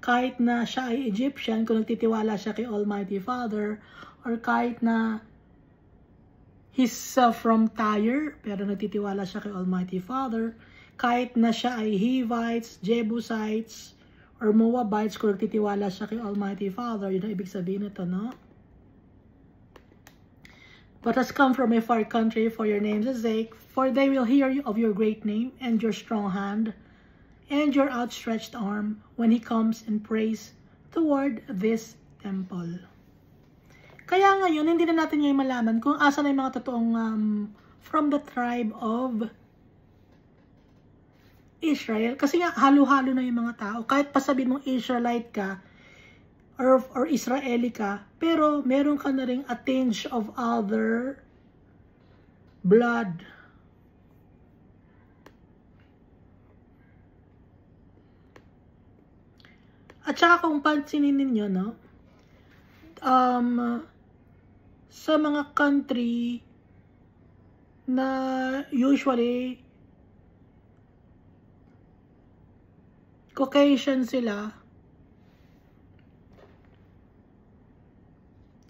Kahit na siya ay Egyptian, kung nagtitiwala siya kay Almighty Father, or kahit na he's from Tyre, pero nagtitiwala siya kay Almighty Father, kahit na siya ay Hivites, Jebusites, or Moabites, kung nagtitiwala siya kay Almighty Father, yun ang ibig sabihin nito, no? But has come from a far country for your name's sake, for they will hear of your great name, and your strong hand, and your outstretched arm, when he comes and prays toward this temple. Kaya ngayon, hindi na natin ngayon malaman kung asa na yung mga totoong from the tribe of Israel. Kasi nga, halo-halo na yung mga tao. Kahit pa sabihin mong Israelite ka, or Israeli ka, pero meron ka na ring a tinge of other blood. At saka kung pansinin ninyo, no? Sa mga country na usually Caucasian sila,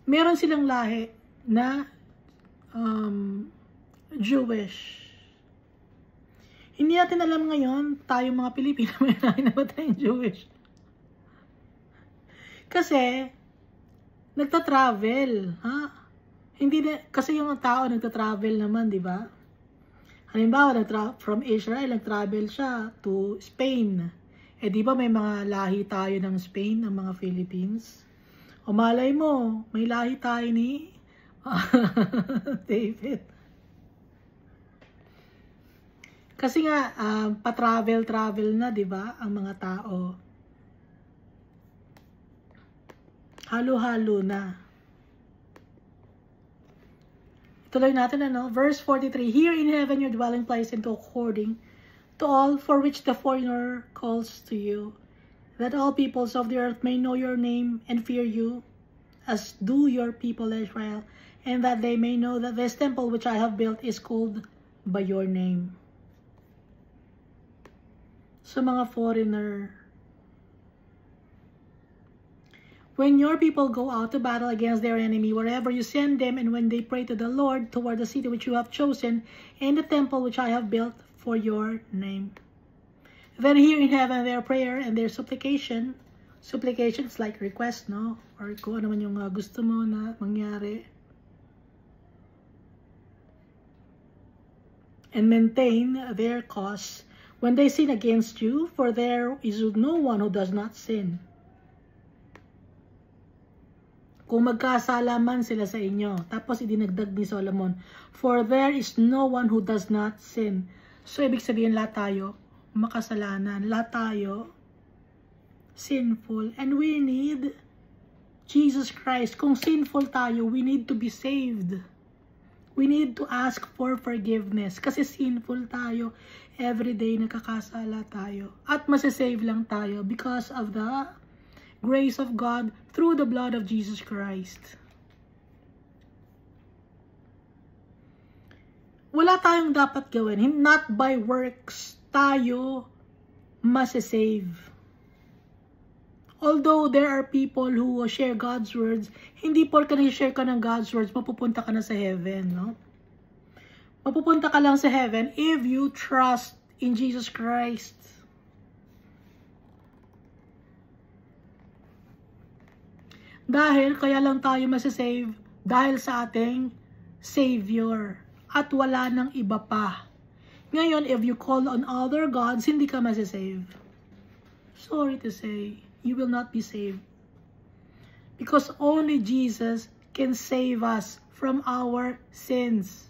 meron silang lahi na Jewish. Hindi natin alam ngayon, tayo mga Pilipino, may lahi na ba tayong Jewish? Kasi, nagta-travel, ha? Hindi na, kasi yung tao nagta-travel naman, di ba? Halimbawa, from Israel, nag-travel siya to Spain. Eh, di ba may mga lahi tayo ng Spain, ng mga Philippines? O malay mo, may lahi tayo ni David. Kasi nga, pa-travel na, di ba, ang mga tao. Halo-halo na. Tuloy natin, ano? Verse 43, here in heaven your dwelling place, and according to all for which the foreigner calls to you, that all peoples of the earth may know your name and fear you, as do your people Israel, and that they may know that this temple which I have built is called by your name. So mga foreigner, when your people go out to battle against their enemy, wherever you send them, and when they pray to the Lord toward the city which you have chosen, and the temple which I have built for your name, then hear in heaven their prayer and their supplication. Supplication is like request, no? Or kung ano man yung gusto mo na mangyari. And maintain their cause when they sin against you, for there is no one who does not sin. Kung magkasala man sila sa inyo, tapos idinagdag ni Solomon, for there is no one who does not sin. So, ibig sabihin, lahat tayo makasalanan, lahat tayo sinful, and we need Jesus Christ. Kung sinful tayo, we need to be saved. We need to ask for forgiveness. Kasi sinful tayo. Everyday nakakasala tayo. At masasave lang tayo because of the grace of God through the blood of Jesus Christ. Wala tayong dapat gawin. Not by works tayo masasave. Although there are people who share God's words, hindi porke nag-share ka ng God's words, mapupunta ka na sa heaven, no? Mapupunta ka lang sa heaven if you trust in Jesus Christ. Dahil kaya lang tayo masasave dahil sa ating Savior. At wala nang iba pa. Ngayon, if you call on other gods, hindi ka masasave. Sorry to say, you will not be saved. Because only Jesus can save us from our sins.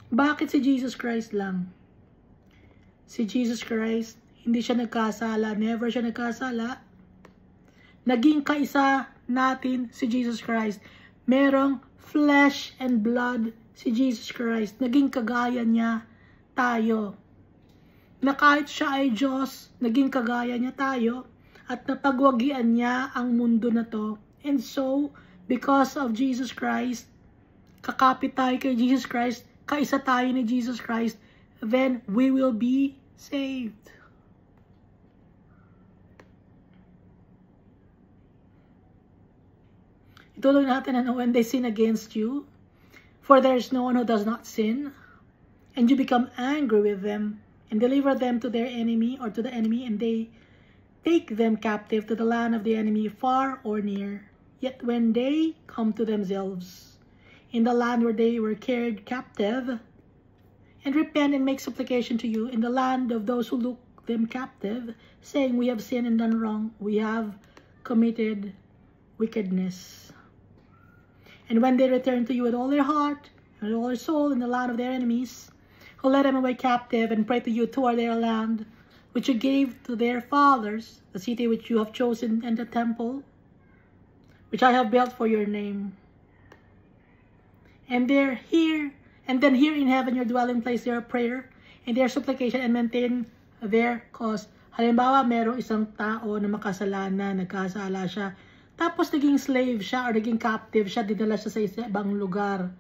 Bakit si Jesus Christ lang? Si Jesus Christ, hindi siya nagkasala, never siya nagkasala. Naging kaisa natin si Jesus Christ. Merong flesh and blood si Jesus Christ. Naging kagaya niya tayo. Na kahit siya ay Diyos, naging kagaya niya tayo. At napagwagian niya ang mundo na to. And so, because of Jesus Christ, kakapit tayo kay Jesus Christ, kaisa tayo ni Jesus Christ, then we will be saved. Ituloy natin na when they sin against you, for there is no one who does not sin, and you become angry with them, and deliver them to their enemy or to the enemy, and they take them captive to the land of the enemy, far or near. Yet when they come to themselves, in the land where they were carried captive, and repent and make supplication to you, in the land of those who look them captive, saying, we have sinned and done wrong, we have committed wickedness. And when they return to you with all their heart, and all their soul, in the land of their enemies, who led them away captive, and pray to you toward their land, which you gave to their fathers, the city which you have chosen, and the temple, which I have built for your name. And then hear in heaven your dwelling place their prayer, and their supplication, and maintain their cause. Halimbawa, merong isang tao na makasalanan, nagkasala siya, tapos naging slave siya or naging captive siya, dinala siya sa ibang lugar.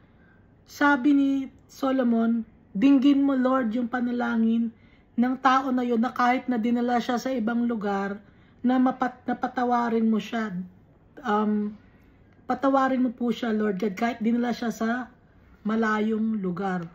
Sabi ni Solomon, dinggin mo Lord yung panalangin ng tao na yun na kahit na dinala siya sa ibang lugar, na patawarin mo siya. Patawarin mo po siya Lord God, kahit dinala siya sa malayong lugar.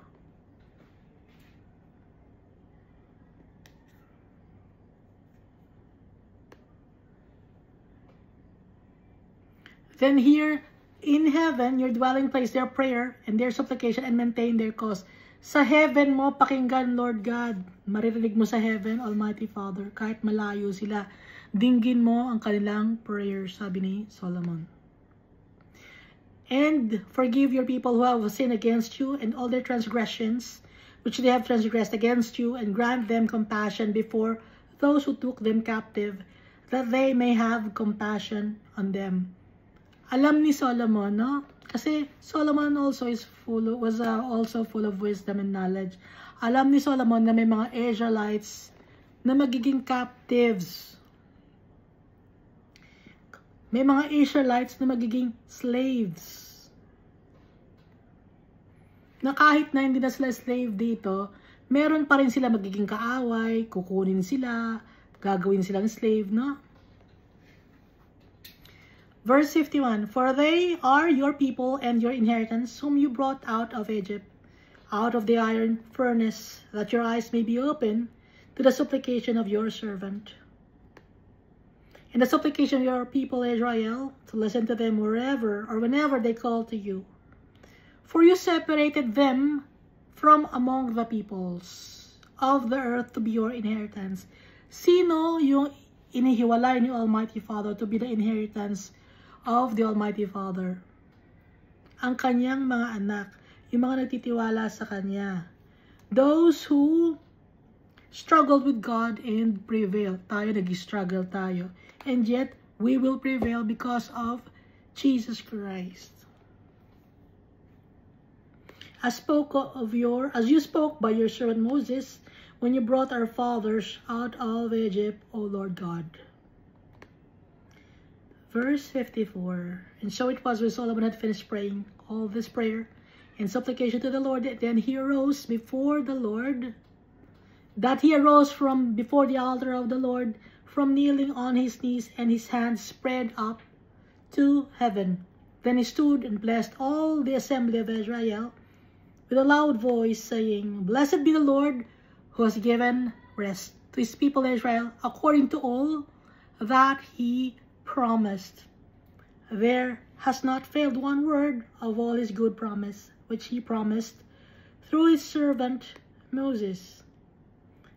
Then hear in heaven your dwelling place their prayer and their supplication, and maintain their cause. Sa heaven mo, pakinggan Lord God. Maririnig mo sa heaven, Almighty Father, kahit malayo sila. Dinggin mo ang kanilang prayers, sabi ni Solomon. And forgive your people who have sinned against you, and all their transgressions which they have transgressed against you, and grant them compassion before those who took them captive, that they may have compassion on them. Alam ni Solomon, no? Kasi Solomon also was also full of wisdom and knowledge. Alam ni Solomon na may mga Israelites na magiging captives. May mga Israelites na magiging slaves. Na kahit na hindi na sila slave dito, meron pa rin sila magiging kaaway, kukunin sila, gagawin silang slave, no? Verse 51, For they are your people and your inheritance, whom you brought out of Egypt, out of the iron furnace, that your eyes may be open to the supplication of your servant. And the supplication of your people Israel, to listen to them wherever or whenever they call to you. For you separated them from among the peoples of the earth to be your inheritance. Sino yung inihiwalay ni Almighty Father to be the inheritance of the Almighty Father? Ang kanyang mga anak, yung mga nagtitiwala sa kanya. Those who struggled with God and prevailed. Tayo, nag-struggle tayo. And yet, we will prevail because of Jesus Christ. As you spoke by your servant Moses, when you brought our fathers out of Egypt, O Lord God. Verse 54. And so it was when Solomon had finished praying all this prayer and supplication to the Lord, then he arose before the Lord, from before the altar of the Lord, from kneeling on his knees and his hands spread up to heaven. Then he stood and blessed all the assembly of Israel with a loud voice, saying, Blessed be the Lord, who has given rest to his people Israel, according to all that he promised. There has not failed one word of all his good promise, which he promised through his servant Moses.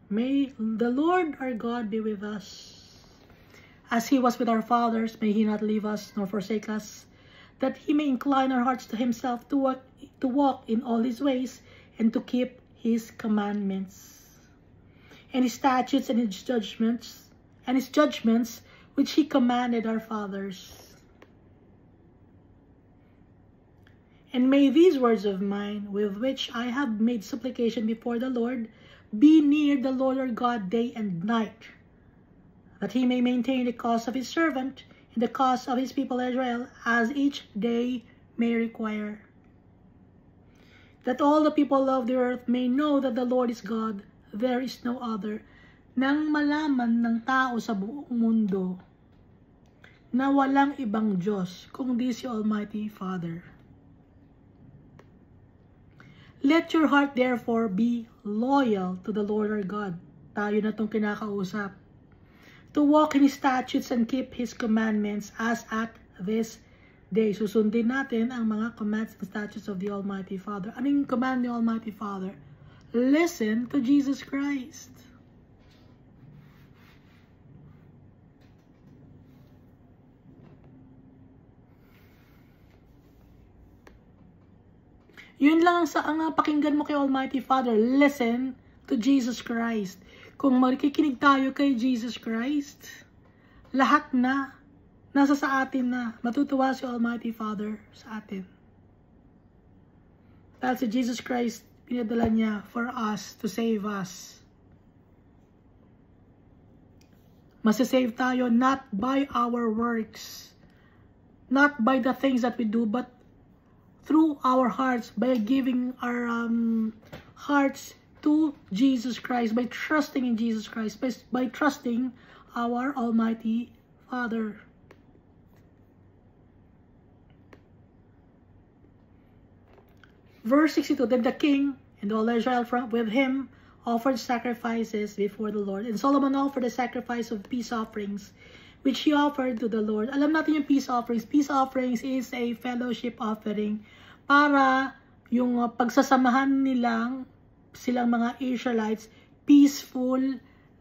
May the Lord our God be with us. As he was with our fathers, may he not leave us nor forsake us, that he may incline our hearts to himself, to walk in all his ways, and to keep his commandments, and his statutes and his judgments, which he commanded our fathers. And may these words of mine, with which I have made supplication before the Lord, be near the Lord our God day and night, that he may maintain the cause of his servant and the cause of his people Israel, as each day may require. That all the people of the earth may know that the Lord is God, there is no other. Nang malaman ng tao sa buong mundo na walang ibang Diyos kundi si Almighty Father. Let your heart therefore be loyal to the Lord our God. Tayo na itong kinakausap. To walk in His statutes and keep His commandments as at this day. Susundin natin ang mga commands and statutes of the Almighty Father. Anong command ni Almighty Father? Listen to Jesus Christ. Yun lang ang pakinggan mo kay Almighty Father. Listen to Jesus Christ. Kung makikinig tayo kay Jesus Christ, lahat na, nasa sa atin na, matutuwa si Almighty Father sa atin. Dahil si Jesus Christ, pinadala niya for us, to save us. Masasave tayo not by our works, not by the things that we do, but through our hearts, by giving our hearts to Jesus Christ, by trusting in Jesus Christ, by trusting our Almighty Father. Verse 62, Then the king and all Israel with him offered sacrifices before the Lord. And Solomon offered a sacrifice of peace offerings, which he offered to the Lord. Alam natin yung peace offerings. Peace offerings is a fellowship offering para yung pagsasamahan silang mga Israelites, peaceful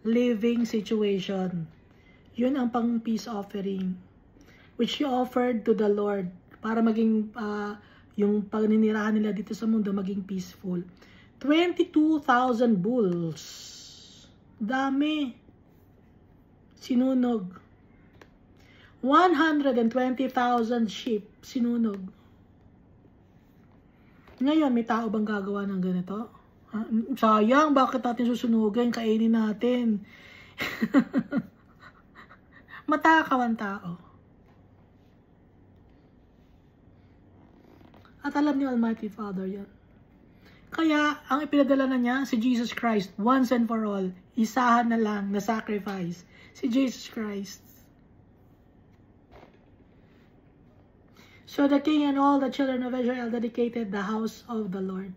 living situation. Yun ang pang peace offering, which he offered to the Lord para maging yung pagninirahan nila dito sa mundo maging peaceful. 22,000 bulls. Dami. Sinunog. 120,000 sheep, sinunog. Ngayon, may tao bang gagawa ng ganito? Sayang, bakit natin susunugin? Kainin natin. Matakaw ang tao. At alam ni Almighty Father yan. Kaya, ang ipinadala na niya, si Jesus Christ, once and for all, isahan na lang na sacrifice, si Jesus Christ. So the king and all the children of Israel dedicated the house of the Lord.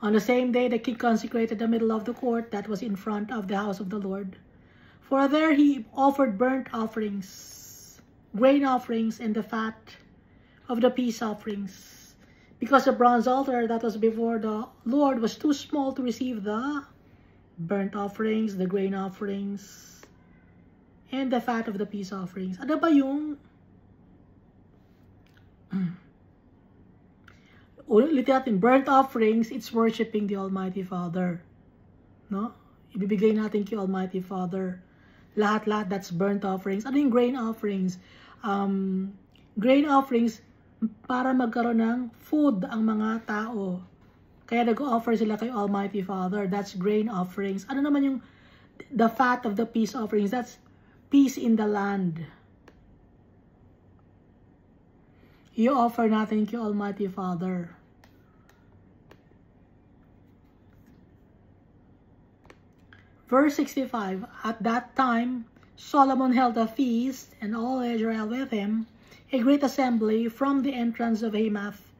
On the same day, the king consecrated the middle of the court that was in front of the house of the Lord. For there he offered burnt offerings, grain offerings, and the fat of the peace offerings. Because the bronze altar that was before the Lord was too small to receive the burnt offerings, the grain offerings, and the fat of the peace offerings. Ano ba yung ulit natin, burnt offerings? It's worshiping the Almighty Father. No? Ibibigay natin kay Almighty Father. Lahat-lahat, that's burnt offerings. Ano yung grain offerings? Grain offerings, para magkaroon ng food ang mga tao. Kaya nag-offer sila kay Almighty Father. That's grain offerings. Ano naman yung the fat of the peace offerings? That's peace in the land. I-offer natin kay Almighty Father. Verse 65, at that time, Solomon held a feast, and all Israel with him, a great assembly from the entrance of Hamath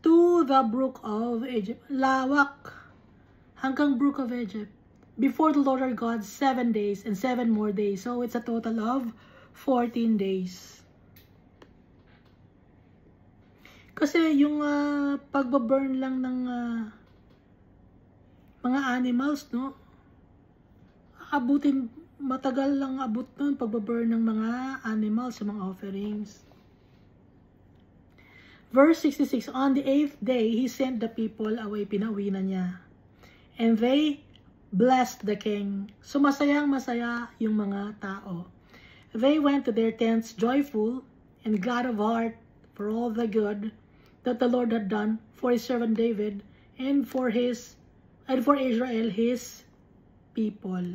to the brook of Egypt. Lawak hanggang brook of Egypt. Before the Lord our God 7 days and 7 more days. So it's a total of 14 days. Kasi yung pagbaburn lang ng mga animals, no? Matagal lang abot nun pagbaburn ng mga animals sa mga offerings. Verse 66, on the 8th day, he sent the people away, pinauwi na niya. And they blessed the king. So masayang-masaya yung mga tao. They went to their tents joyful and glad of heart for all the good that the Lord had done for his servant David and for Israel, his people.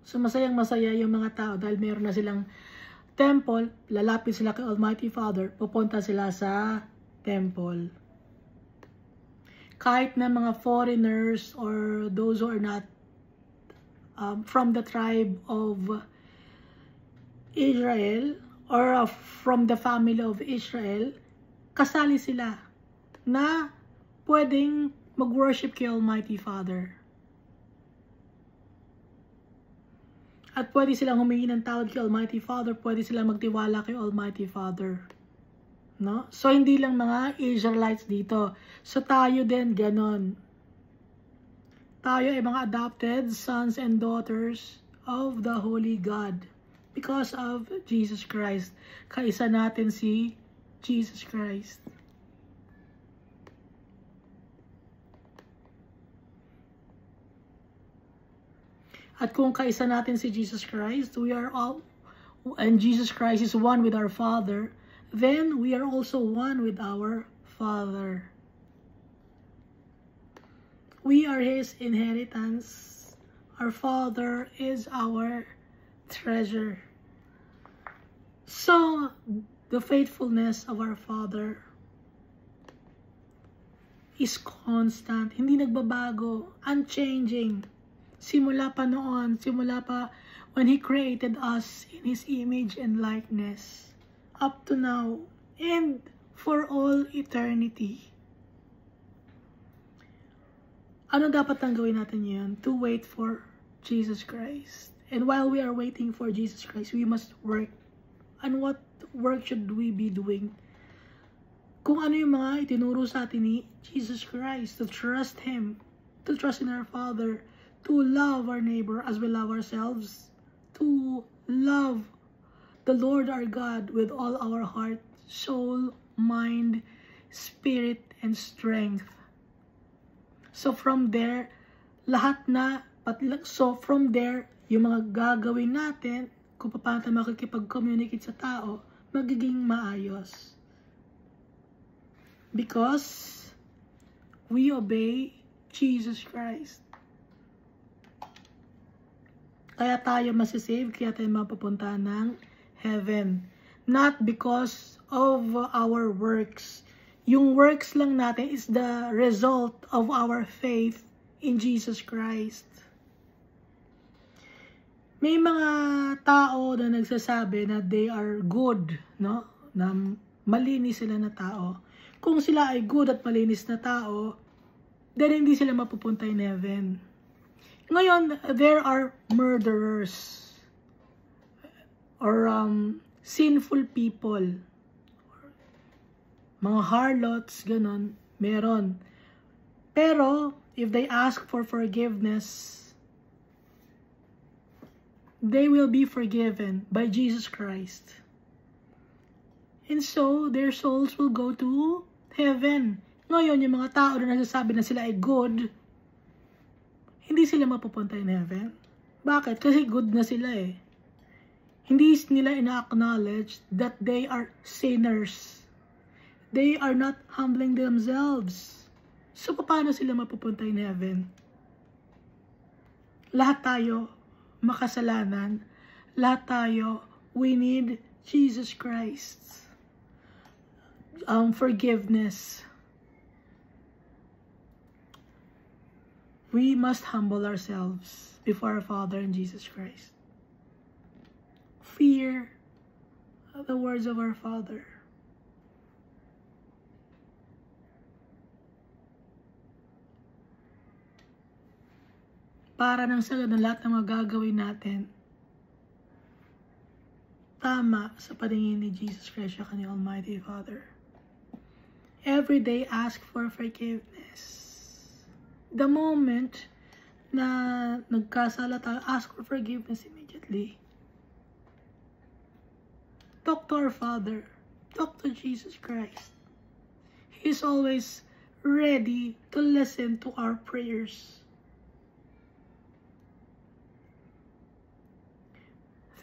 So masayang-masaya yung mga tao dahil meron na silang temple, lalapit sila kay Almighty Father, pupunta sila sa temple. Kahit na mga foreigners or those who are not from the tribe of Israel or from the family of Israel, kasali sila na pwedeng mag-worship kay Almighty Father. At pwede silang humingi ng tawad kay Almighty Father, pwede silang magtiwala kay Almighty Father. No? So, hindi lang mga Israelites dito. So, tayo din, ganon. Tayo ay mga adopted sons and daughters of the Holy God because of Jesus Christ. Kaisa natin si Jesus Christ. At kung kaisa natin si Jesus Christ, we are all, and Jesus Christ is one with our Father, then we are also one with our Father. We are His inheritance. Our Father is our treasure. So, the faithfulness of our Father is constant, hindi nagbabago, unchanging. Simula pa noon, simula pa when He created us in His image and likeness, up to now, and for all eternity. Ano dapat ang gawin natin yun? To wait for Jesus Christ. And while we are waiting for Jesus Christ, we must work. And what work should we be doing? Kung ano yung mga itinuro sa atin ni Jesus Christ, to trust Him, to trust in our Father, to love our neighbor as we love ourselves, to love the Lord our God with all our heart, soul, mind, spirit, and strength. So from there, from there, yung mga gagawin natin, kung paano tayo makikipag-communicate sa tao, magiging maayos. Because we obey Jesus Christ. Kaya tayo masisave, kaya tayo mapupunta ng heaven. Not because of our works. Yung works lang natin is the result of our faith in Jesus Christ. May mga tao na nagsasabi na they are good, no? Na malinis sila na tao. Kung sila ay good at malinis na tao, then hindi sila mapupunta in heaven. Ngayon, there are murderers or sinful people, mga harlots, ganon, meron. Pero, if they ask for forgiveness, they will be forgiven by Jesus Christ. And so, their souls will go to heaven. Ngayon, yung mga tao na nagsasabi na sila ay good, hindi sila mapupunta in heaven. Bakit? Kasi good na sila eh. Hindi nila ina-acknowledge that they are sinners. They are not humbling themselves. So, paano sila mapupunta in heaven? Lahat tayo makasalanan. Lahat tayo, we need Jesus Christ. Forgiveness. We must humble ourselves before our Father in Jesus Christ. Fear the words of our Father. Para nang sa ganun, lahat ng magagawin natin tama sa paningin ni Jesus Christ, siya kanyang Almighty Father. Every day, ask for forgiveness. The moment na nagkasala tayo, ask for forgiveness immediately. Talk to our Father. Talk to Jesus Christ. He is always ready to listen to our prayers.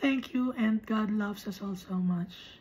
Thank you, and God loves us all so much.